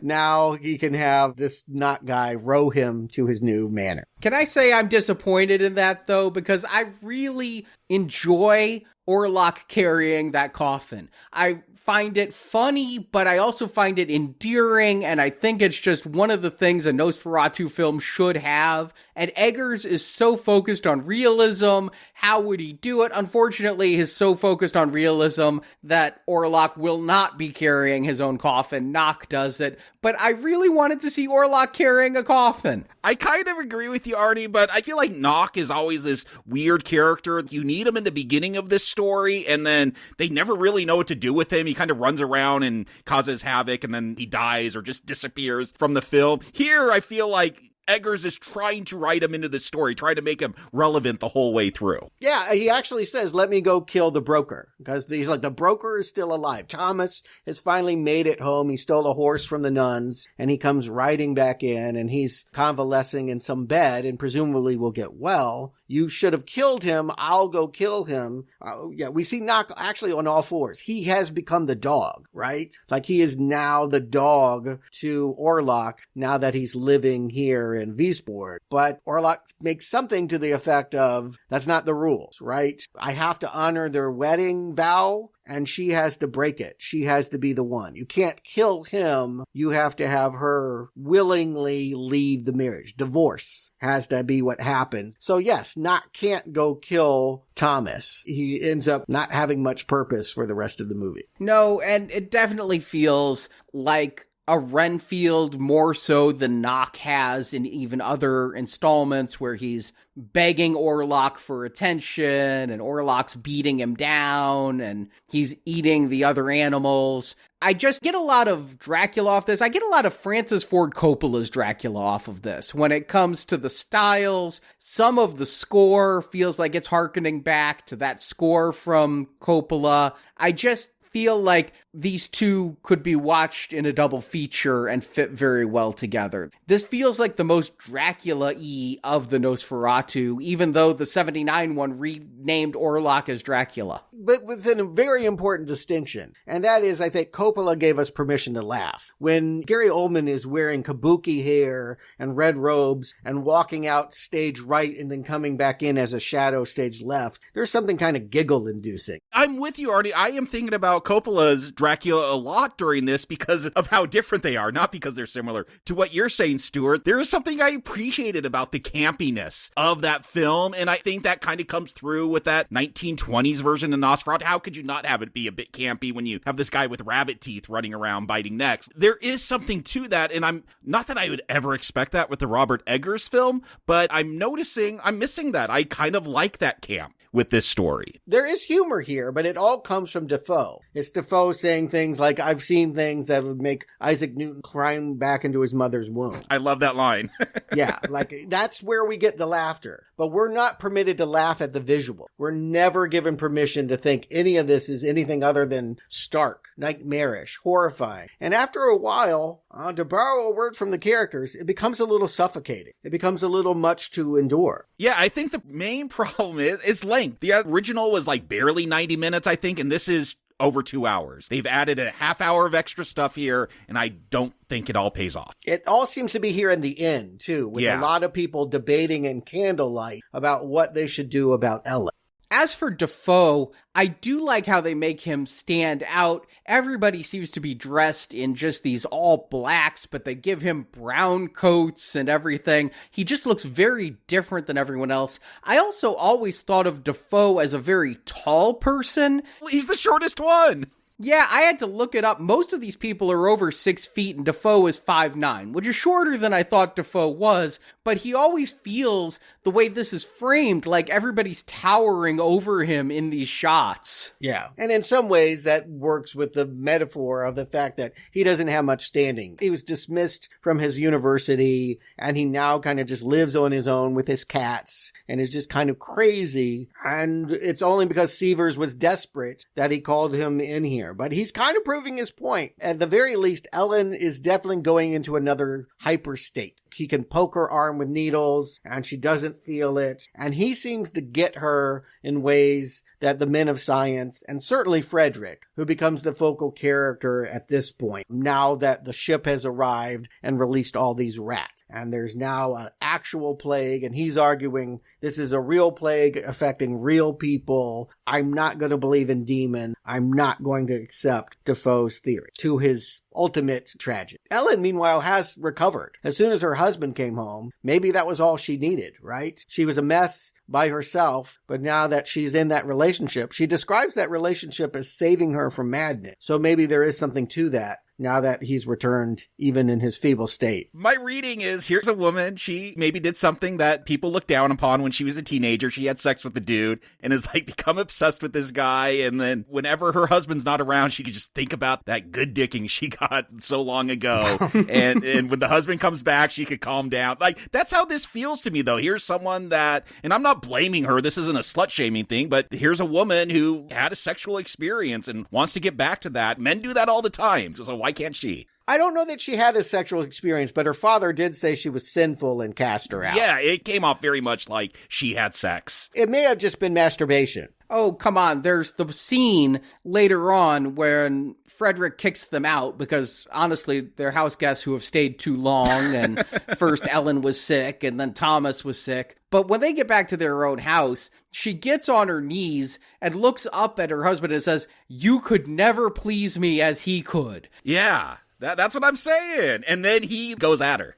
Now he can have this knot guy row him to his new manor. Can I say I'm disappointed in that, though? Because I really enjoy Orlok carrying that coffin. I find it funny, but I also find it endearing, and I think it's just one of the things a Nosferatu film should have. And Eggers is so focused on realism. How would he do it? Unfortunately, he's so focused on realism that Orlok will not be carrying his own coffin. Nock does it. But I really wanted to see Orlok carrying a coffin. I kind of agree with you, Arnie, but I feel like Nock is always this weird character. You need him in the beginning of this story, and then they never really know what to do with him. He kind of runs around and causes havoc, and then he dies or just disappears from the film. Here, I feel like Eggers is trying to write him into the story, trying to make him relevant the whole way through. Yeah, he actually says, let me go kill the broker. Because he's like, the broker is still alive. Thomas has finally made it home. He stole a horse from the nuns, and he comes riding back in, and he's convalescing in some bed, and presumably will get well. You should have killed him. I'll go kill him. Yeah, we see Nock actually on all fours. He has become the dog, right? Like he is now the dog to Orlok now that he's living here in Wiesborg. But Orlok makes something to the effect of, that's not the rules, right? I have to honor their wedding vow, and she has to break it. She has to be the one. You can't kill him. You have to have her willingly leave the marriage. Divorce has to be what happens. So yes, Nock can't go kill Thomas. He ends up not having much purpose for the rest of the movie. No, and it definitely feels like a Renfield more so than Nock has in even other installments where he's begging Orlok for attention and Orlok's beating him down and he's eating the other animals. I just get a lot of Dracula off this. I get a lot of Francis Ford Coppola's Dracula off of this. When it comes to the styles, some of the score feels like it's hearkening back to that score from Coppola. I just feel like these two could be watched in a double feature and fit very well together. This feels like the most Dracula-y of the Nosferatu, even though the 79 one renamed Orlok as Dracula. But within a very important distinction, and that is, I think Coppola gave us permission to laugh. When Gary Oldman is wearing kabuki hair and red robes and walking out stage right and then coming back in as a shadow stage left, there's something kind of giggle-inducing. I'm with you, Artie. I am thinking about Coppola's Dracula a lot during this because of how different they are, not because they're similar to what you're saying, Stuart. There is something I appreciated about the campiness of that film, and I think that kind of comes through with that 1920s version of Nosferatu. How could you not have it be a bit campy when you have this guy with rabbit teeth running around biting necks? There is something to that, and I'm not that I would ever expect that with the Robert Eggers film, but I'm noticing I'm missing that. I kind of like that camp with this story. There is humor here, but it all comes from Dafoe. It's Dafoe saying things like, I've seen things that would make Isaac Newton climb back into his mother's womb. I love that line. Yeah, like that's where we get the laughter. But we're not permitted to laugh at the visual. We're never given permission to think any of this is anything other than stark, nightmarish, horrifying. And after a while, to borrow a word from the characters, it becomes a little suffocating. It becomes a little much to endure. Yeah, I think the main problem is length. The original was like barely 90 minutes, I think, and this is over 2 hours. They've added a half hour of extra stuff here, and I don't think it all pays off. It all seems to be here in the end, too, with a lot of people debating in candlelight about what they should do about Ellen. As for Dafoe, I do like how they make him stand out. Everybody seems to be dressed in just these all blacks, but they give him brown coats and everything. He just looks very different than everyone else. I also always thought of Dafoe as a very tall person. He's the shortest one. Yeah, I had to look it up. Most of these people are over 6 feet, and Dafoe is 5'9", which is shorter than I thought Dafoe was, but he always feels, the way this is framed, like everybody's towering over him in these shots. Yeah, and in some ways that works with the metaphor of the fact that he doesn't have much standing. He was dismissed from his university, and he now kind of just lives on his own with his cats, and is just kind of crazy, and it's only because Sievers was desperate that he called him in here. here, but he's kind of proving his point. At the very least, Ellen is definitely going into another hyper state. He can poke her arm with needles and she doesn't feel it. And he seems to get her in ways that the men of science, and certainly Frederick, who becomes the focal character at this point, now that the ship has arrived and released all these rats. And there's now an actual plague, and he's arguing this is a real plague affecting real people. I'm not going to believe in demons. I'm not going to accept Defoe's theory, to his ultimate tragedy. Ellen, meanwhile, has recovered. As soon as her husband came home, maybe that was all she needed, right? She was a mess by herself, but now that she's in that relationship, she describes that relationship as saving her from madness. So maybe there is something to that, now that he's returned, even in his feeble state. My reading is, here's a woman, she maybe did something that people looked down upon when she was a teenager. She had sex with a dude and is like become obsessed with this guy. And then whenever her husband's not around, she could just think about that good dicking she got so long ago. and when the husband comes back, she could calm down. Like, that's how this feels to me, though. Here's someone that, and I'm not blaming her, this isn't a slut-shaming thing, but here's a woman who had a sexual experience and wants to get back to that. Men do that all the time. So why can't she? I don't know that she had a sexual experience, but her father did say she was sinful and cast her out. Yeah, it came off very much like she had sex. It may have just been masturbation. Oh, come on. There's the scene later on when Frederick kicks them out because, honestly, they're house guests who have stayed too long, and first Ellen was sick, and then Thomas was sick. But when they get back to their own house, she gets on her knees and looks up at her husband and says, "You could never please me as he could." Yeah. That's what I'm saying. And then he goes at her.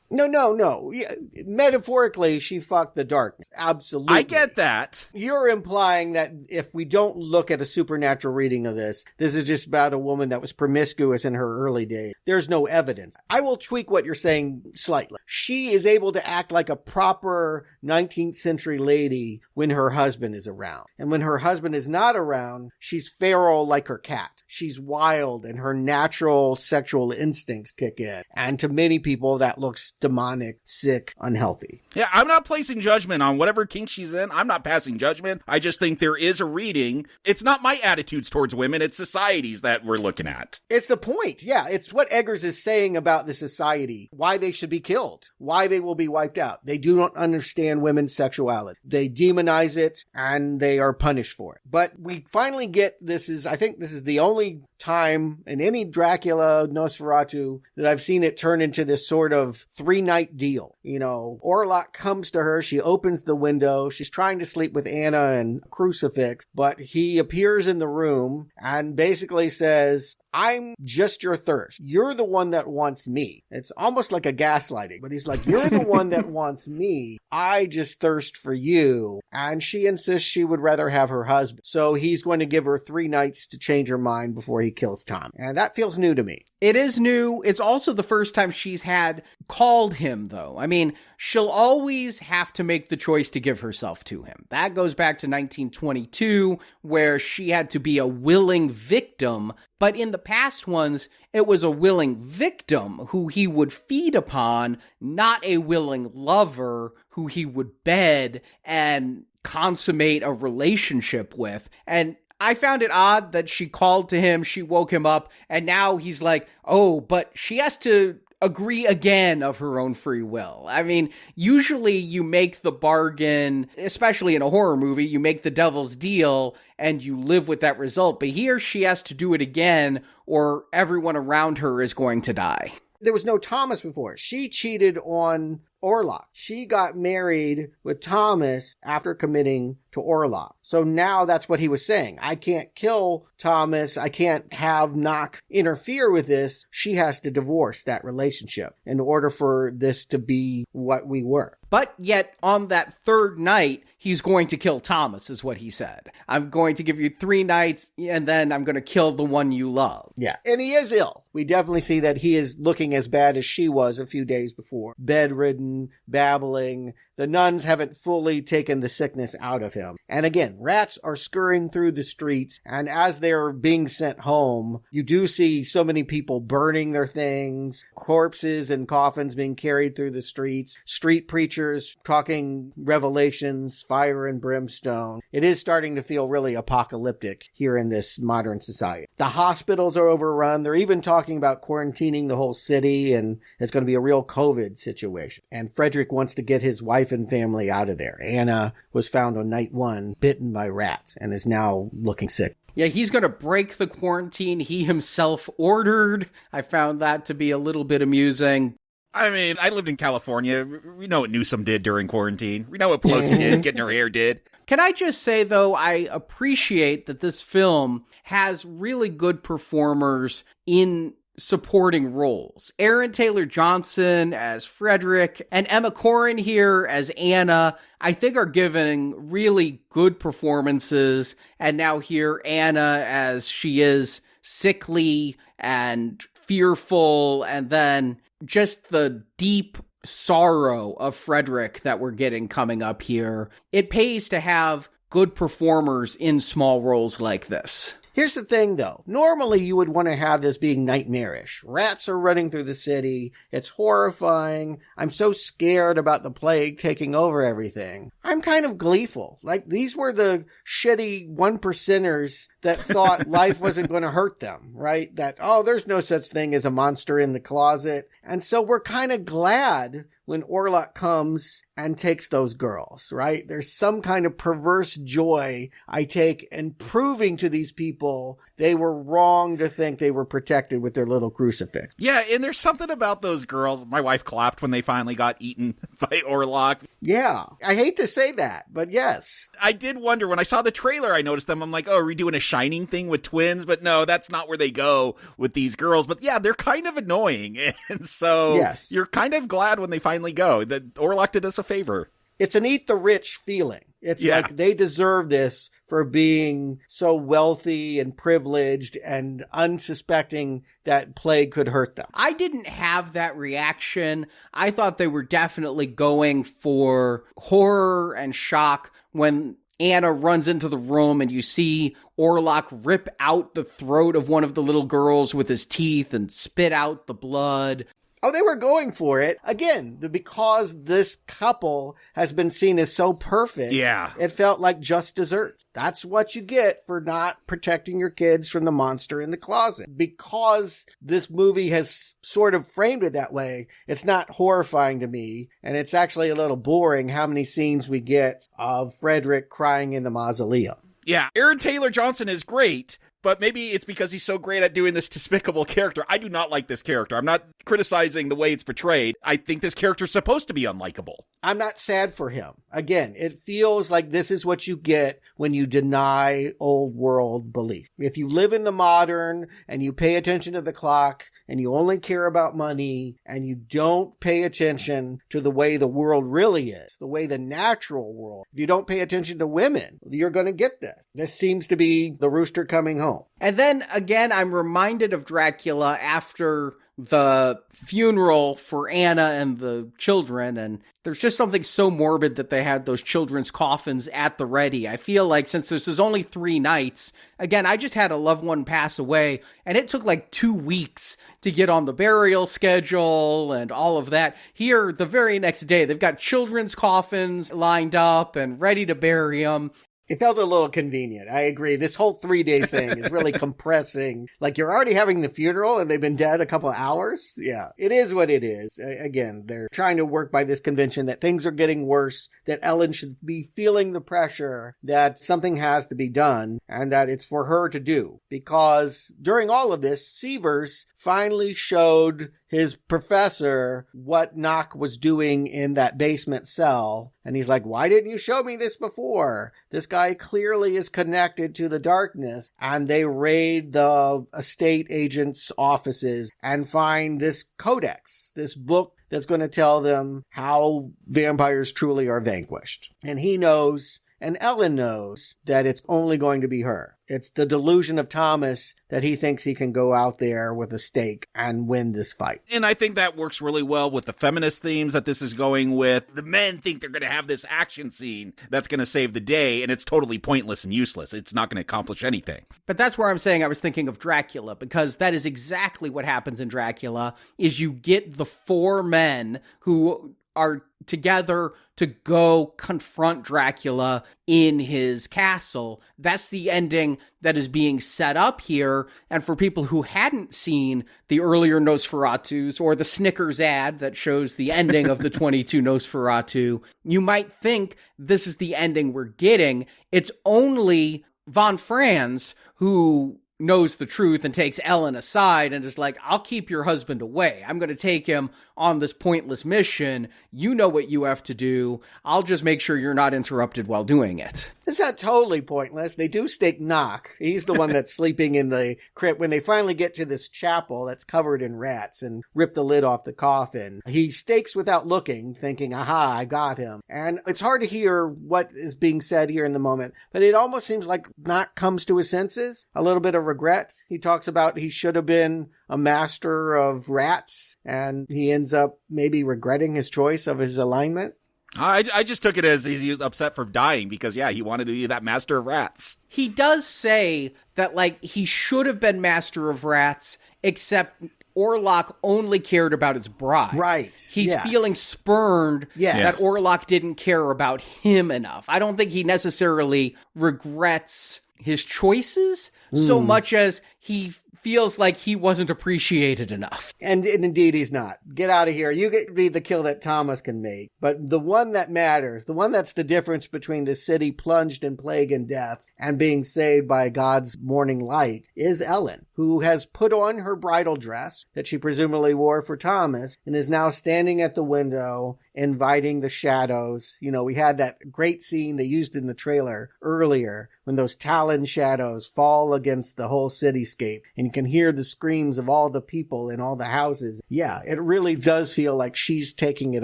No. Yeah, metaphorically, she fucked the darkness. Absolutely. I get that. You're implying that if we don't look at a supernatural reading of this is just about a woman that was promiscuous in her early days. There's no evidence. I will tweak what you're saying slightly. She is able to act like a proper 19th century lady when her husband is around. And when her husband is not around, she's feral like her cat. She's wild and her natural sexual instincts kick in. And to many people, that looks demonic, sick, unhealthy. Yeah, I'm not placing judgment on whatever kink she's in. I'm not passing judgment. I just think there is a reading. It's not my attitudes towards women. It's society's that we're looking at. It's the point. Yeah, it's what Eggers is saying about the society. Why they should be killed. Why they will be wiped out. They do not understand women's sexuality. They demonize it and they are punished for it. But we finally get I think this is the only time in any Dracula Nosferatu that I've seen it turn into this sort of 3-night deal. You know, Orlok comes to her, she opens the window, she's trying to sleep with Anna and Crucifix, but he appears in the room and basically says, "I'm just your thirst. You're the one that wants me." It's almost like a gaslighting, but he's like, "You're the one that wants me. I just thirst for you." And she insists she would rather have her husband. So he's going to give her 3 nights to change her mind before he kills Tom. And that feels new to me. It is new. It's also the first time she's had called him, though. I mean, she'll always have to make the choice to give herself to him. That goes back to 1922, where she had to be a willing victim. But in the past ones, it was a willing victim who he would feed upon, not a willing lover who he would bed and consummate a relationship with. And I found it odd that she called to him, she woke him up, and now he's like, oh, but she has to agree again of her own free will. I mean, usually you make the bargain, especially in a horror movie, you make the devil's deal and you live with that result. But here she has to do it again or everyone around her is going to die. There was no Thomas before. She cheated on Orlok. She got married with Thomas after committing to Orlok. So now that's what he was saying. I can't kill Thomas. I can't have Nock interfere with this. She has to divorce that relationship in order for this to be what we were. But yet, on that third night, he's going to kill Thomas, is what he said. I'm going to give you 3 nights, and then I'm going to kill the one you love. Yeah, and he is ill. We definitely see that he is looking as bad as she was a few days before. Bedridden, tooting, babbling. The nuns haven't fully taken the sickness out of him. And again, rats are scurrying through the streets, and as they're being sent home, you do see so many people burning their things, corpses and coffins being carried through the streets, street preachers talking revelations, fire and brimstone. It is starting to feel really apocalyptic here in this modern society. The hospitals are overrun. They're even talking about quarantining the whole city, and it's going to be a real COVID situation. And Frederick wants to get his wife and family out of there. Anna was found on night 1 bitten by rats and is now looking sick. Yeah, he's going to break the quarantine he himself ordered. I found that to be a little bit amusing. I mean, I lived in California. We know what Newsom did during quarantine. We know what Pelosi did, getting her hair did. Can I just say, though, I appreciate that this film has really good performers in supporting roles. Aaron Taylor-Johnson as Frederick and Emma Corrin here as Anna, I think are giving really good performances. And now here Anna as she is sickly and fearful, and then just the deep sorrow of Frederick that we're getting coming up here. It pays to have good performers in small roles like this. Here's the thing, though. Normally, you would want to have this being nightmarish. Rats are running through the city. It's horrifying. I'm so scared about the plague taking over everything. I'm kind of gleeful. Like, these were the shitty 1%ers that thought life wasn't going to hurt them, right? That, oh, there's no such thing as a monster in the closet. And so we're kind of glad when Orlok comes and takes those girls, right? There's some kind of perverse joy I take in proving to these people they were wrong to think they were protected with their little crucifix. Yeah, and there's something about those girls. My wife clapped when they finally got eaten by Orlok. Yeah, I hate to say that, but yes. I did wonder, when I saw the trailer, I noticed them. I'm like, oh, are we doing a Shining thing with twins? But no, that's not where they go with these girls. But yeah, they're kind of annoying. And so yes, you're kind of glad when they finally go. That Orlok did us a favor. It's an eat the rich feeling. It's like they deserve this for being so wealthy and privileged and unsuspecting that plague could hurt them. I didn't have that reaction. I thought they were definitely going for horror and shock when Anna runs into the room and you see Orlok rip out the throat of one of the little girls with his teeth and spit out the blood. Oh, they were going for it. Again, because this couple has been seen as so perfect, it felt like just desserts. That's what you get for not protecting your kids from the monster in the closet. Because this movie has sort of framed it that way, it's not horrifying to me, and it's actually a little boring how many scenes we get of Frederick crying in the mausoleum. Yeah, Aaron Taylor-Johnson is great, but maybe it's because he's so great at doing this despicable character. I do not like this character. I'm not criticizing the way it's portrayed. I think this character's supposed to be unlikable. I'm not sad for him. Again, it feels like this is what you get when you deny old world belief. If you live in the modern and you pay attention to the clock and you only care about money and you don't pay attention to the way the world really is, the way the natural world, if you don't pay attention to women, you're going to get this. This seems to be the rooster coming home. And then again, I'm reminded of Dracula after the funeral for Anna and the children, and there's just something so morbid that they had those children's coffins at the ready. I feel like since this is only 3 nights, again, I just had a loved one pass away, and it took like 2 weeks to get on the burial schedule and all of that. Here, the very next day, they've got children's coffins lined up and ready to bury them. It felt a little convenient. I agree. This whole 3-day thing is really compressing. Like, you're already having the funeral and they've been dead a couple of hours. Yeah, it is what it is. Again, they're trying to work by this convention that things are getting worse, that Ellen should be feeling the pressure, that something has to be done, and that it's for her to do. Because during all of this, Sievers finally showed his professor what Nock was doing in that basement cell. And he's like, why didn't you show me this before? This guy clearly is connected to the darkness. And they raid the estate agent's offices and find this codex, this book that's going to tell them how vampires truly are vanquished. And he knows, and Ellen knows, that it's only going to be her. It's the delusion of Thomas that he thinks he can go out there with a stake and win this fight. And I think that works really well with the feminist themes that this is going with. The men think they're going to have this action scene that's going to save the day, and it's totally pointless and useless. It's not going to accomplish anything. But that's where I'm saying I was thinking of Dracula, because that is exactly what happens in Dracula, is you get the four men who are together to go confront Dracula in his castle. That's the ending that is being set up here. And for people who hadn't seen the earlier Nosferatus or the Snickers ad that shows the ending of the 22 Nosferatu, you might think this is the ending we're getting. It's only Von Franz who knows the truth and takes Ellen aside and is like, I'll keep your husband away. I'm going to take him on this pointless mission. You know what you have to do. I'll just make sure you're not interrupted while doing it. It's not totally pointless. They do stake Knock. He's the one that's sleeping in the crypt. When they finally get to this chapel that's covered in rats and rip the lid off the coffin, he stakes without looking, thinking, aha, I got him. And it's hard to hear what is being said here in the moment, but it almost seems like Knock comes to his senses. A little bit of regret. He talks about he should have been a master of rats, and he ends up maybe regretting his choice of his alignment. I just took it as he was upset for dying because, yeah, he wanted to be that master of rats. He does say that, like, he should have been master of rats, except Orlok only cared about his bride. Right. He's feeling spurned that Orlok didn't care about him enough. I don't think he necessarily regrets his choices so much as he feels like he wasn't appreciated enough. And indeed he's not. Get out of here. You get to be the kill that Thomas can make. But the one that matters, the one that's the difference between the city plunged in plague and death and being saved by God's morning light, is Ellen, who has put on her bridal dress that she presumably wore for Thomas and is now standing at the window inviting the shadows. You know, we had that great scene they used in the trailer earlier when those Talon shadows fall against the whole cityscape and you can hear the screams of all the people in all the houses. Yeah, it really does feel like she's taking it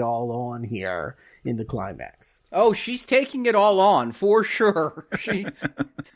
all on here in the climax. Oh, she's taking it all on, for sure. She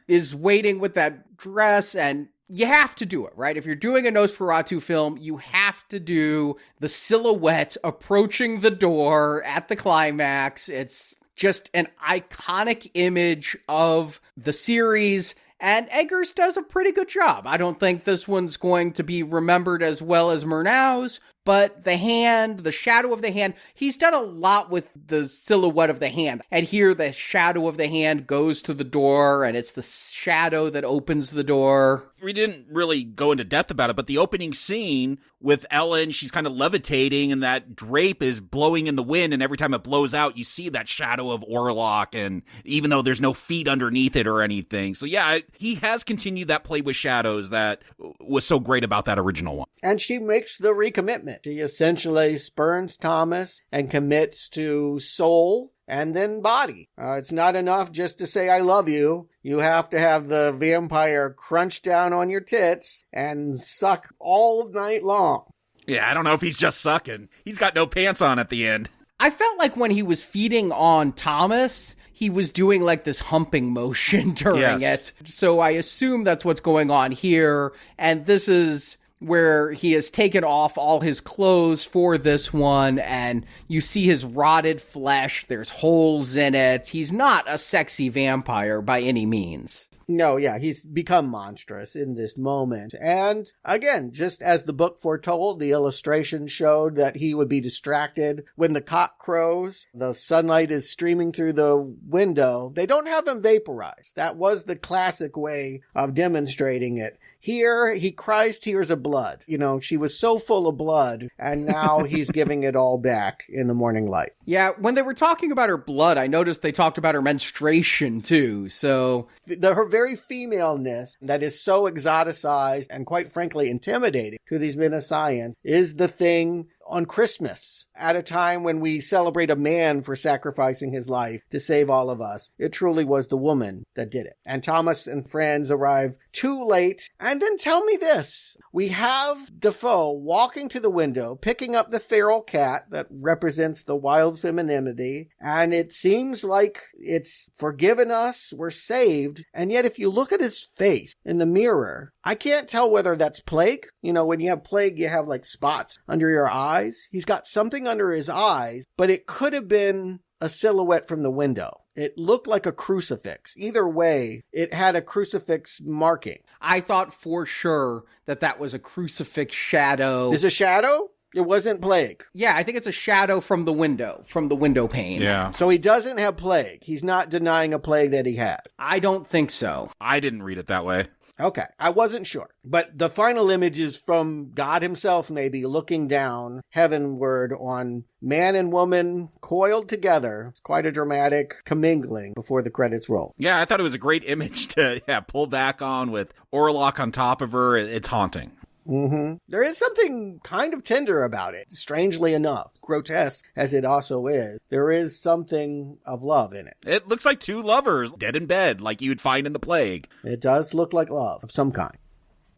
is waiting with that dress, and you have to do it, right? If you're doing a Nosferatu film, you have to do the silhouette approaching the door at the climax. It's just an iconic image of the series, and Eggers does a pretty good job. I don't think this one's going to be remembered as well as Murnau's, but the hand, the shadow of the hand, he's done a lot with the silhouette of the hand. And here the shadow of the hand goes to the door, and it's the shadow that opens the door. We didn't really go into depth about it, but the opening scene with Ellen, she's kind of levitating, and that drape is blowing in the wind, and every time it blows out, you see that shadow of Orlok, and even though there's no feet underneath it or anything. So yeah, he has continued that play with shadows that was so great about that original one. And she makes the recommitment. She essentially spurns Thomas and commits to soul and then body. It's not enough just to say, I love you. You have to have the vampire crunch down on your tits and suck all night long. Yeah, I don't know if he's just sucking. He's got no pants on at the end. I felt like when he was feeding on Thomas, he was doing like this humping motion during it. So I assume that's what's going on here. And this is where he has taken off all his clothes for this one, and you see his rotted flesh. There's holes in it. He's not a sexy vampire by any means. No, yeah, he's become monstrous in this moment. And again, just as the book foretold, the illustration showed that he would be distracted when the cock crows. The sunlight is streaming through the window. They don't have him vaporized. That was the classic way of demonstrating it. Here, he cries tears of blood. You know, she was so full of blood, and now he's giving it all back in the morning light. Yeah, when they were talking about her blood, I noticed they talked about her menstruation, too, so her very femaleness that is so exoticized and quite frankly intimidating to these men of science is the thing on Christmas, at a time when we celebrate a man for sacrificing his life to save all of us, it truly was the woman that did it. And Thomas and friends arrive too late. And then tell me this. We have Dafoe walking to the window, picking up the feral cat that represents the wild femininity, and it seems like it's forgiven us, we're saved, and yet if you look at his face in the mirror, I can't tell whether that's plague. You know, when you have plague, you have like spots under your eyes. He's got something under his eyes, but it could have been a silhouette from the window. It looked like a crucifix. Either way, it had a crucifix marking. I thought for sure that was a crucifix shadow. Is a shadow? It wasn't plague. Yeah, I think it's a shadow from the window pane. Yeah. So he doesn't have plague. He's not denying a plague that he has. I don't think so. I didn't read it that way. Okay, I wasn't sure. But the final image is from God himself, maybe, looking down heavenward on man and woman coiled together. It's quite a dramatic commingling before the credits roll. Yeah, I thought it was a great image to pull back on with Orlok on top of her. It's haunting. Mm-hmm. There is something kind of tender about it, strangely enough. Grotesque as it also is, there is something of love in it. It looks like two lovers dead in bed, like you'd find in The Plague. It does look like love of some kind.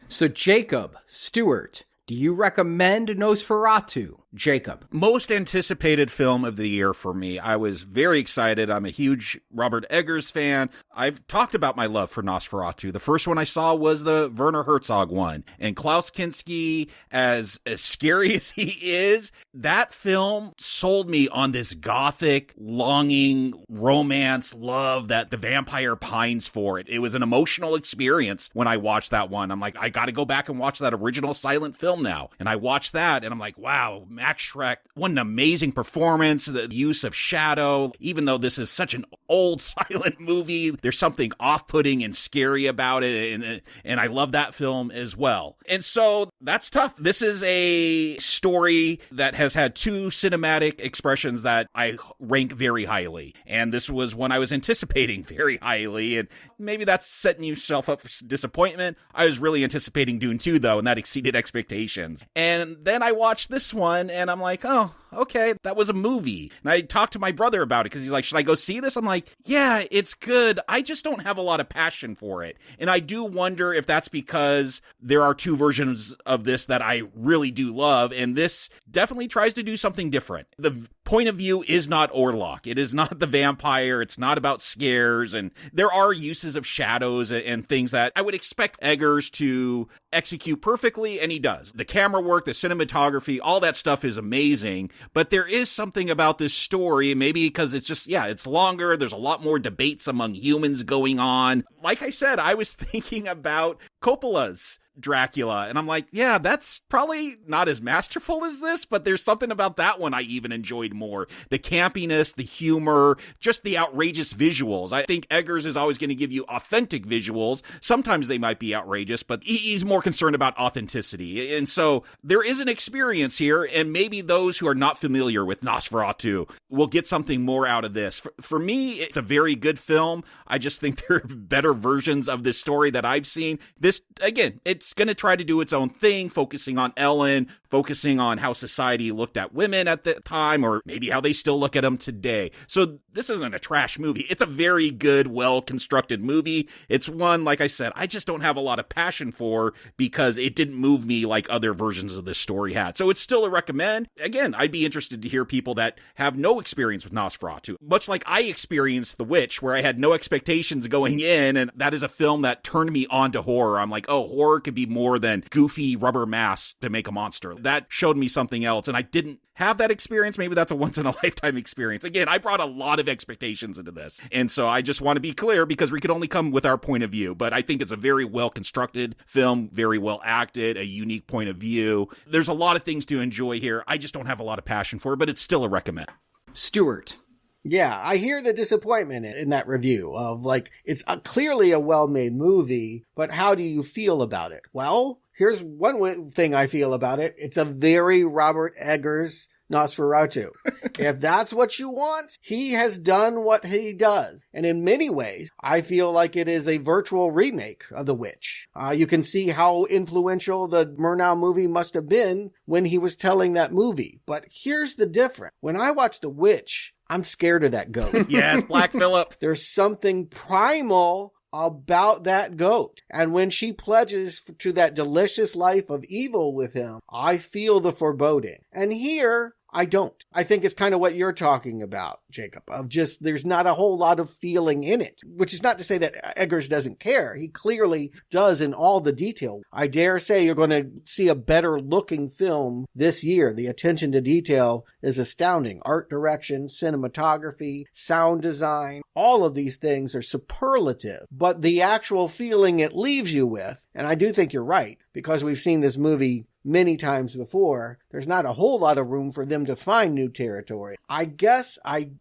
So Jacob, Stewart, do you recommend Nosferatu? Jacob. Most anticipated film of the year for me. I was very excited. I'm a huge Robert Eggers fan. I've talked about my love for Nosferatu. The first one I saw was the Werner Herzog one. And Klaus Kinski, as scary as he is, that film sold me on this gothic, longing, romance, love that the vampire pines for. It was an emotional experience when I watched that one. I'm like, I got to go back and watch that original silent film now. And I watched that and I'm like, wow, Max Schreck, what an amazing performance, the use of shadow. Even though this is such an old silent movie, there's something off-putting and scary about it, and I love that film as well. And so that's tough. This is a story that has had two cinematic expressions that I rank very highly, and this was one I was anticipating very highly, and maybe that's setting yourself up for disappointment. I was really anticipating Dune 2, though, and that exceeded expectations. And then I watched this one, and I'm like, oh, okay, that was a movie. And I talked to my brother about it because he's like, should I go see this? I'm like, yeah, it's good. I just don't have a lot of passion for it. And I do wonder if that's because there are two versions of this that I really do love. And this definitely tries to do something different. The point of view is not Orlok. It is not the vampire. It's not about scares. And there are uses of shadows and things that I would expect Eggers to execute perfectly. And he does. The camera work, the cinematography, all that stuff is amazing. But there is something about this story, maybe because it's just, it's longer. There's a lot more debates among humans going on. Like I said, I was thinking about Coppola's Dracula, and I'm like, yeah, that's probably not as masterful as this, but there's something about that one I even enjoyed more. The campiness, the humor, just the outrageous visuals. I think Eggers is always going to give you authentic visuals. Sometimes they might be outrageous, but he's more concerned about authenticity. And so there is an experience here, and maybe those who are not familiar with Nosferatu will get something more out of this. For me, it's a very good film. I just think there are better versions of this story that I've seen. This, again, it's going to try to do its own thing, focusing on Ellen, focusing on how society looked at women at the time, or maybe how they still look at them today. So this isn't a trash movie. It's a very good, well-constructed movie. It's one, like I said, I just don't have a lot of passion for because it didn't move me like other versions of this story had. So it's still a recommend. Again, I'd be interested to hear people that have no experience with Nosferatu, much like I experienced The Witch, where I had no expectations going in, and that is a film that turned me on to horror. I'm like, oh, horror could be more than goofy rubber masks to make a monster. That showed me something else, and I didn't have that experience. Maybe that's a once-in-a-lifetime experience. Again, I brought a lot of expectations into this, and so I just want to be clear because we can only come with our point of view, but I think it's a very well-constructed film, very well acted, a unique point of view. There's a lot of things to enjoy here. I just don't have a lot of passion for it, but it's still a recommend. Stewart. Yeah, I hear the disappointment in that review of like, it's clearly a well-made movie, but how do you feel about it? Well, here's one thing I feel about it. It's a very Robert Eggers Nosferatu. If that's what you want, he has done what he does. And in many ways, I feel like it is a virtual remake of The Witch. You can see how influential the Murnau movie must have been when he was telling that movie. But here's the difference. When I watch The Witch, I'm scared of that goat. Yes, Black Phillip. There's something primal about that goat. And when she pledges to that delicious life of evil with him, I feel the foreboding. And here, I don't. I think it's kind of what you're talking about, Jacob, of just there's not a whole lot of feeling in it, which is not to say that Eggers doesn't care. He clearly does in all the detail. I dare say you're going to see a better looking film this year. The attention to detail is astounding. Art direction, cinematography, sound design, all of these things are superlative. But the actual feeling it leaves you with, and I do think you're right, because we've seen this movie many times before, there's not a whole lot of room for them to find new territory. I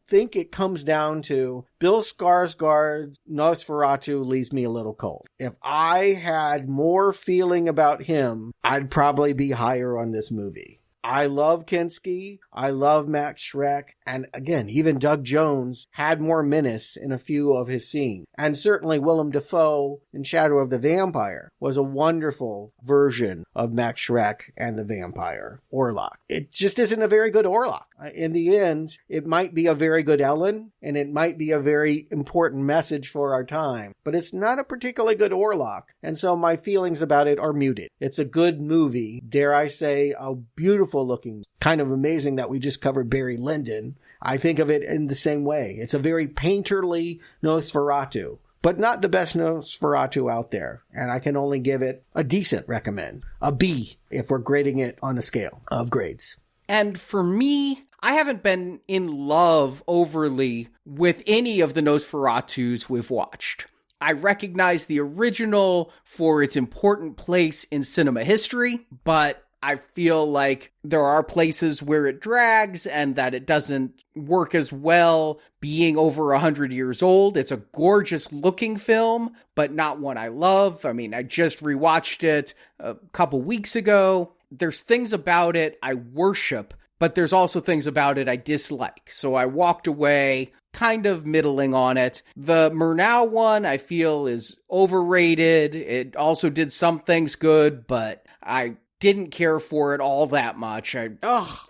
think it comes down to Bill Skarsgard's Nosferatu leaves me a little cold. If I had more feeling about him, I'd probably be higher on this movie. I love Kinski. I love Max Schreck. And again, even Doug Jones had more menace in a few of his scenes. And certainly Willem Dafoe in Shadow of the Vampire was a wonderful version of Max Schreck and the vampire, Orlok. It just isn't a very good Orlok. In the end, it might be a very good Ellen, and it might be a very important message for our time, but it's not a particularly good Orlok. And so my feelings about it are muted. It's a good movie, dare I say, a beautiful looking, kind of amazing that we just covered Barry Lyndon. I think of it in the same way. It's a very painterly Nosferatu, but not the best Nosferatu out there. And I can only give it a decent recommend, a B, if we're grading it on a scale of grades. And for me, I haven't been in love overly with any of the Nosferatus we've watched. I recognize the original for its important place in cinema history, but I feel like there are places where it drags and that it doesn't work as well being over 100 years old. It's a gorgeous looking film, but not one I love. I mean, I just rewatched it a couple weeks ago. There's things about it I worship, but there's also things about it I dislike. So I walked away kind of middling on it. The Murnau one I feel is overrated. It also did some things good, but I didn't care for it all that much. I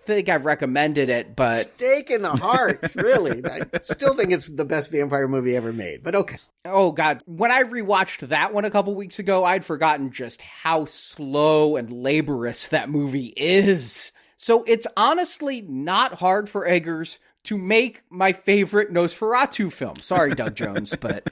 think I've recommended it, but... Stake in the heart, really. I still think it's the best vampire movie ever made, but okay. Oh, God. When I rewatched that one a couple weeks ago, I'd forgotten just how slow and laborious that movie is. So it's honestly not hard for Eggers to make my favorite Nosferatu film. Sorry, Doug Jones, but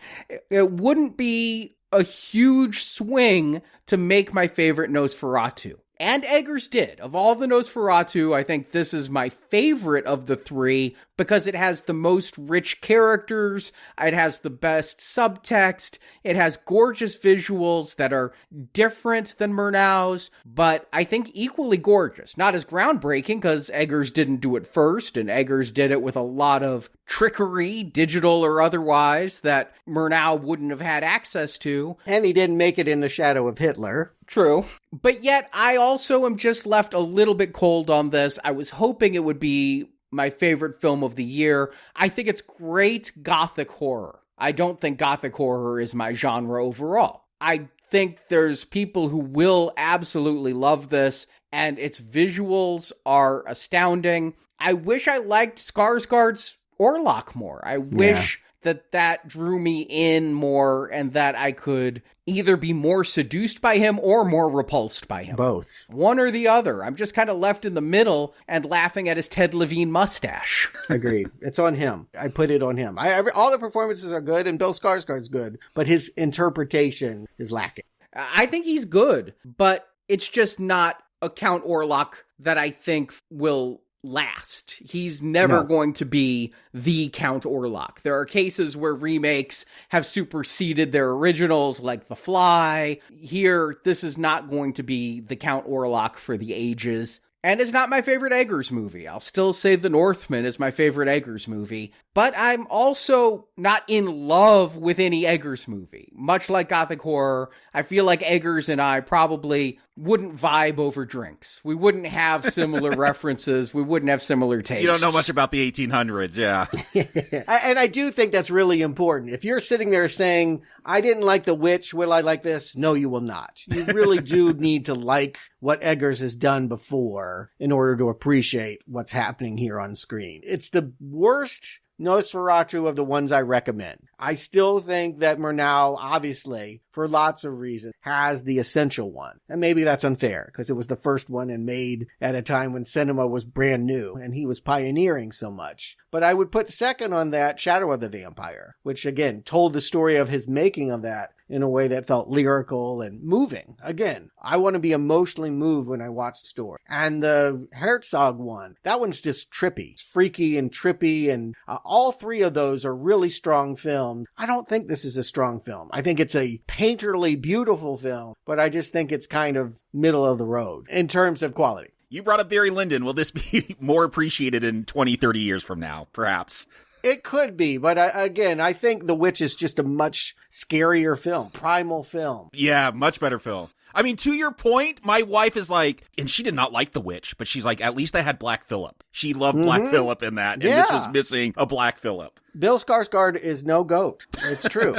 it wouldn't be a huge swing to make my favorite Nosferatu. And Eggers did. Of all the Nosferatu, I think this is my favorite of the three because it has the most rich characters, it has the best subtext, it has gorgeous visuals that are different than Murnau's, but I think equally gorgeous. Not as groundbreaking because Eggers didn't do it first, and Eggers did it with a lot of trickery, digital or otherwise, that Murnau wouldn't have had access to. And he didn't make it in the shadow of Hitler. True. But yet, I also am just left a little bit cold on this. I was hoping it would be my favorite film of the year. I think it's great gothic horror. I don't think gothic horror is my genre overall. I think there's people who will absolutely love this, and its visuals are astounding. I wish I liked Skarsgård's Orlok more. I wish that drew me in more and that I could either be more seduced by him or more repulsed by him. Both. One or the other. I'm just kind of left in the middle and laughing at his Ted Levine mustache. Agreed. It's on him. I put it on him. All the performances are good and Bill Skarsgård's good, but his interpretation is lacking. I think he's good, but it's just not a Count Orlok that I think will last. He's never going to be the Count Orlok. There are cases where remakes have superseded their originals, like The Fly. Here, this is not going to be the Count Orlok for the ages. And it's not my favorite Eggers movie. I'll still say The Northman is my favorite Eggers movie. But I'm also not in love with any Eggers movie. Much like gothic horror, I feel like Eggers and I probably wouldn't vibe over drinks. We wouldn't have similar references. We wouldn't have similar tastes. You don't know much about the 1800s, yeah. And I do think that's really important. If you're sitting there saying, I didn't like The Witch, will I like this? No, you will not. You really do need to like what Eggers has done before in order to appreciate what's happening here on screen. It's the worst Nosferatu of the ones I recommend. I still think that Murnau, obviously, for lots of reasons, has the essential one. And maybe that's unfair, because it was the first one and made at a time when cinema was brand new, and he was pioneering so much. But I would put second on that Shadow of the Vampire, which, again, told the story of his making of that in a way that felt lyrical and moving. Again, I want to be emotionally moved when I watch the story. And the Herzog one, that one's just trippy. It's freaky and trippy, and all three of those are really strong films. I don't think this is a strong film. I think it's a painterly beautiful film, but I just think it's kind of middle of the road in terms of quality. You brought up Barry Lyndon. Will this be more appreciated in 20, 30 years from now, perhaps? It could be, but again, I think The Witch is just a much scarier film, primal film. Yeah, much better film. I mean, to your point, my wife is like, and she did not like The Witch, but she's like, at least I had Black Phillip. She loved Black Phillip in that, and this was missing a Black Phillip. Bill Skarsgård is no goat. It's true.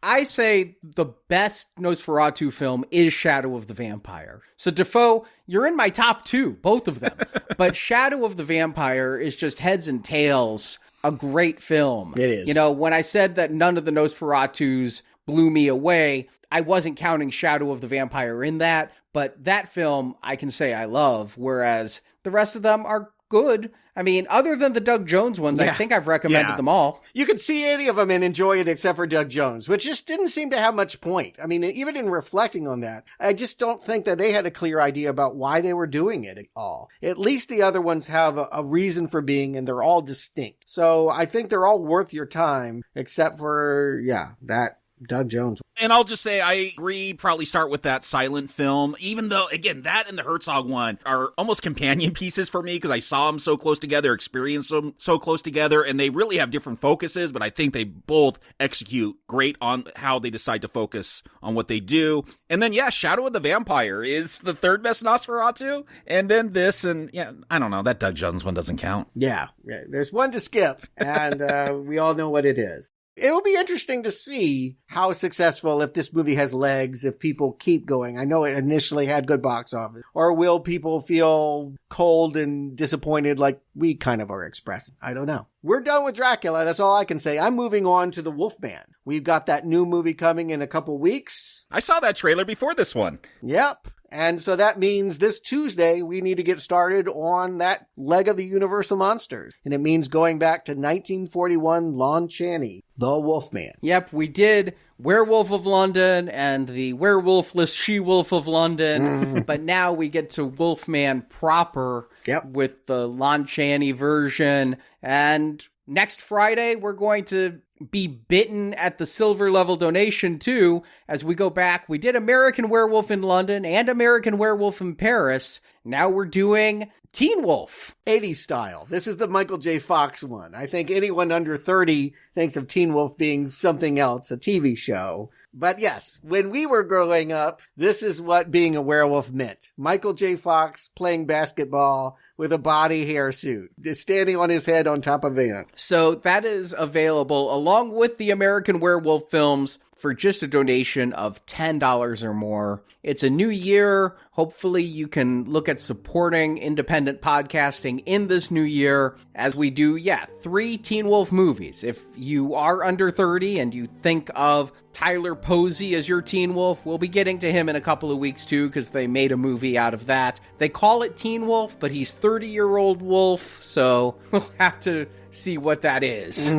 I say the best Nosferatu film is Shadow of the Vampire. So Dafoe, you're in my top two, both of them. But Shadow of the Vampire is just heads and tails a great film. It is. You know, when I said that none of the Nosferatus blew me away, I wasn't counting Shadow of the Vampire in that, but that film I can say I love, whereas the rest of them are good. I mean, other than the Doug Jones ones, I think I've recommended them all. You could see any of them and enjoy it except for Doug Jones, which just didn't seem to have much point. I mean, even in reflecting on that, I just don't think that they had a clear idea about why they were doing it at all. At least the other ones have a reason for being, and they're all distinct. So I think they're all worth your time, except for, that Doug Jones. And I'll just say, I agree, probably start with that silent film, even though, again, that and the Herzog one are almost companion pieces for me, because I saw them so close together, experienced them so close together, and they really have different focuses, but I think they both execute great on how they decide to focus on what they do. And then, Shadow of the Vampire is the third best Nosferatu, and then this, and I don't know, that Doug Jones one doesn't count. Yeah, there's one to skip, and we all know what it is. It will be interesting to see how successful, if this movie has legs, if people keep going. I know it initially had good box office. Or will people feel cold and disappointed like we kind of are expressing? I don't know. We're done with Dracula. That's all I can say. I'm moving on to The Wolfman. We've got that new movie coming in a couple weeks. I saw that trailer before this one. Yep. And so that means this Tuesday, we need to get started on that leg of the Universal Monsters. And it means going back to 1941 Lon Chaney, The Wolfman. Yep, we did Werewolf of London and the Werewolfless She-Wolf of London. But now we get to Wolfman proper with the Lon Chaney version. And next Friday, we're going to be bitten at the silver level donation too. As we go back, we did American Werewolf in London and American Werewolf in Paris. Now we're doing Teen Wolf. 80s style. This is the Michael J. Fox one. I think anyone under 30 thinks of Teen Wolf being something else, a TV show. But yes, when we were growing up, this is what being a werewolf meant. Michael J. Fox playing basketball with a body hair suit, just standing on his head on top of Van. So that is available along with the American Werewolf films for just a donation of $10 or more. It's a new year. Hopefully you can look at supporting independent podcasting in this new year as we do, 3 Teen Wolf movies. If you are under 30 and you think of Tyler Posey as your Teen Wolf, we'll be getting to him in a couple of weeks too, because they made a movie out of that. They call it Teen Wolf, but he's 30-year-old wolf, so we'll have to see what that is.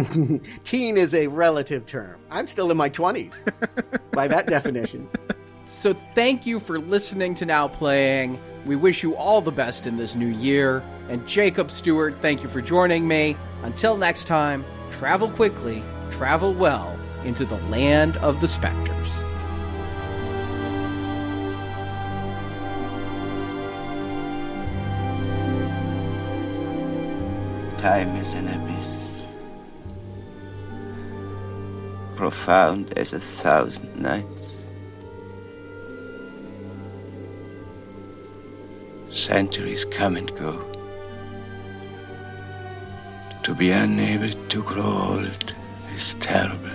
Teen is a relative term. I'm still in my 20s by that definition. So thank you for listening to Now Playing. We wish you all the best in this new year. And Jacob Stewart, thank you for joining me. Until next time, travel quickly, travel well into the land of the specters. Time is an abyss, profound as 1,000 nights. Centuries come and go. To be unable to grow old is terrible.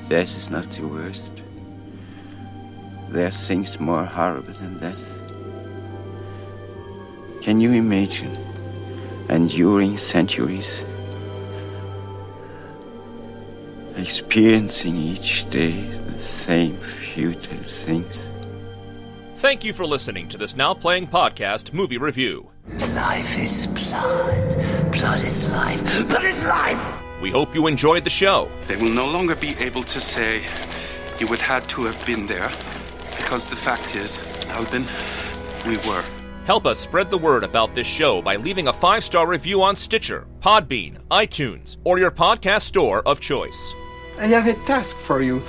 Death is not the worst. There are things more horrible than death. Can you imagine enduring centuries, experiencing each day the same futile things? Thank you for listening to this Now Playing Podcast movie review. Life is blood. Blood is life. Blood is life! We hope you enjoyed the show. They will no longer be able to say you would had to have been there, because the fact is, Albin, we were. Help us spread the word about this show by leaving a 5-star review on Stitcher, Podbean, iTunes, or your podcast store of choice. I have a task for you.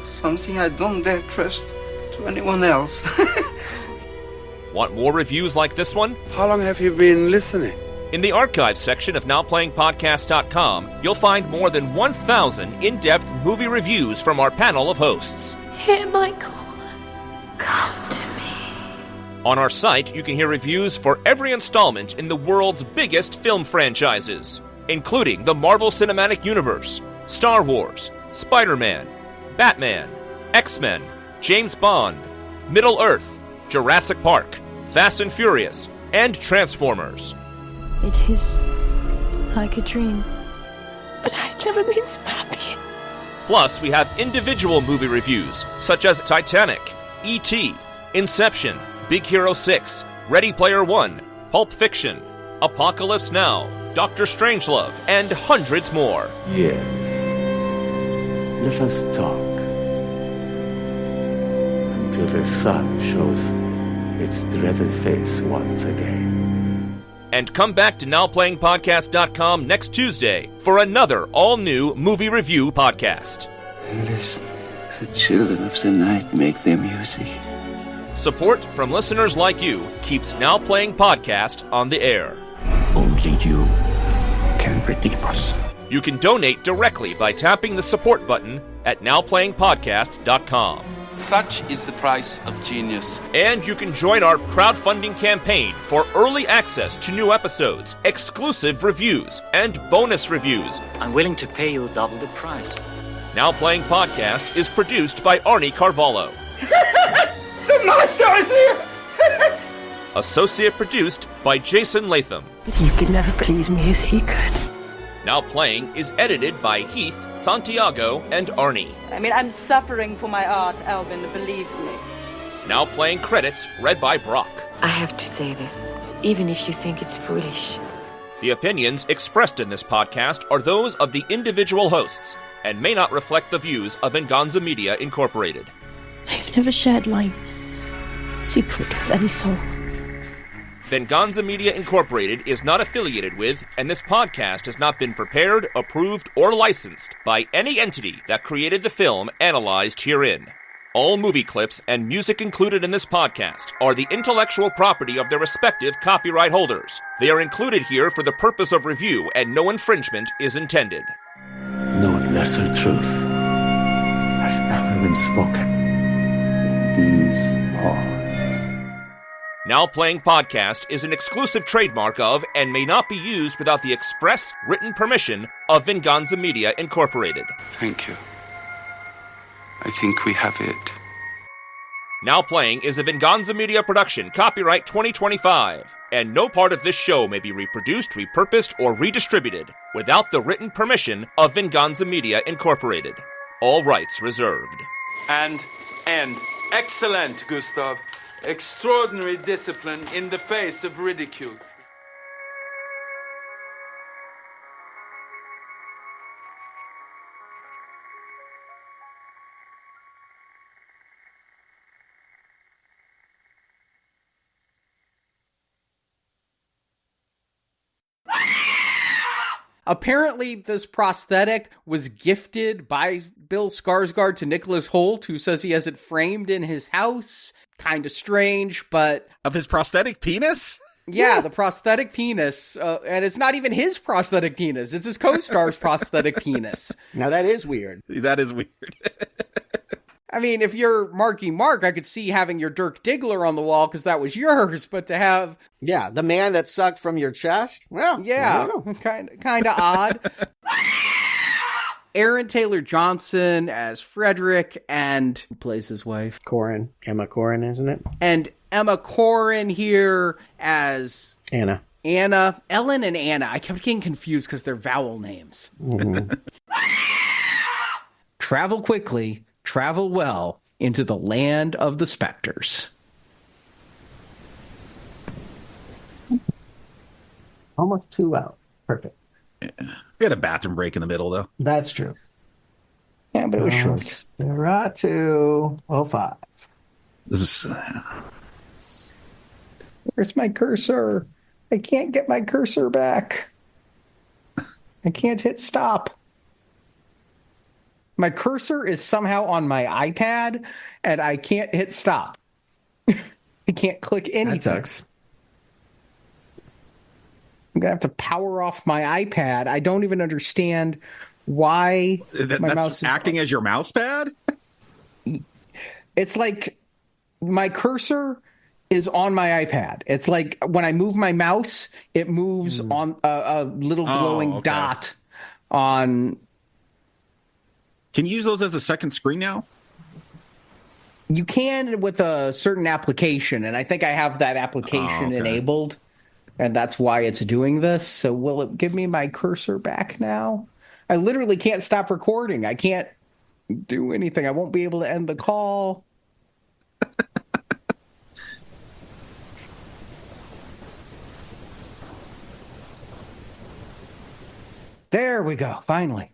Something I don't dare trust to anyone else. Want more reviews like this one? How long have you been listening? In the archives section of NowPlayingPodcast.com, you'll find more than 1,000 in-depth movie reviews from our panel of hosts. Hear my call. Come to me. On our site, you can hear reviews for every installment in the world's biggest film franchises, including the Marvel Cinematic Universe, Star Wars, Spider-Man, Batman, X-Men, James Bond, Middle-earth, Jurassic Park, Fast and Furious, and Transformers. It is like a dream, but I've never been so happy. Plus, we have individual movie reviews, such as Titanic, E.T., Inception, Big Hero 6, Ready Player One, Pulp Fiction, Apocalypse Now, Dr. Strangelove, and hundreds more. Yes. Let us talk until the sun shows its dreaded face once again. And come back to NowPlayingPodcast.com next Tuesday for another all-new movie review podcast. Listen, the children of the night make their music. Support from listeners like you keeps Now Playing Podcast on the air. Only you can redeem us. You can donate directly by tapping the support button at NowPlayingPodcast.com. Such is the price of genius. And you can join our crowdfunding campaign for early access to new episodes, exclusive reviews, and bonus reviews. I'm willing to pay you double the price. Now Playing Podcast is produced by Arnie Carvalho. The monster is here! Associate produced by Jason Latham. You could never please me as he could. Now Playing is edited by Heath, Santiago, and Arnie. I mean, I'm suffering for my art, Alvin, believe me. Now Playing credits read by Brock. I have to say this, even if you think it's foolish. The opinions expressed in this podcast are those of the individual hosts and may not reflect the views of Venganza Media Incorporated. I've never shared my secret with any soul. Venganza Media Incorporated is not affiliated with, and this podcast has not been prepared, approved, or licensed by any entity that created the film analyzed herein. All movie clips and music included in this podcast are the intellectual property of their respective copyright holders. They are included here for the purpose of review, and no infringement is intended. No lesser truth has ever been spoken. These words. Now Playing Podcast is an exclusive trademark of and may not be used without the express written permission of Venganza Media Incorporated. Thank you. I think we have it. Now Playing is a Venganza Media production, copyright 2025, and no part of this show may be reproduced, repurposed, or redistributed without the written permission of Venganza Media Incorporated. All rights reserved. And excellent, Gustav. Extraordinary discipline in the face of ridicule. Apparently, this prosthetic was gifted by Bill Skarsgard to Nicholas Hoult, who says he has it framed in his house. Kind of strange, but... Of his prosthetic penis? Yeah, the prosthetic penis. And it's not even his prosthetic penis. It's his co-star's prosthetic penis. Now that is weird. That is weird. I mean, if you're Marky Mark, I could see having your Dirk Diggler on the wall because that was yours, but to have... Yeah, the man that sucked from your chest? Well, yeah, kind of odd. Aaron Taylor Johnson as Frederick, and who plays his wife? Corrin. Emma Corrin, isn't it? And Emma Corrin here as... Anna. Ellen and Anna. I kept getting confused because they're vowel names. Mm-hmm. Travel quickly, travel well into the land of the specters. Almost 2 hours. Perfect. Yeah. We had a bathroom break in the middle, though. That's true. Yeah, but it was short. Nosferatu 05. This is... Where's my cursor? I can't get my cursor back. I can't hit stop. My cursor is somehow on my iPad, and I can't hit stop. I can't click anything. That sucks. I'm going to have to power off my iPad. I don't even understand why my mouse is acting as your mouse pad? It's like my cursor is on my iPad. It's like when I move my mouse, it moves on a little glowing dot on... Can you use those as a second screen now? You can with a certain application, and I think I have that application enabled, and that's why it's doing this. So will it give me my cursor back now? I literally can't stop recording. I can't do anything. I won't be able to end the call. There we go, finally.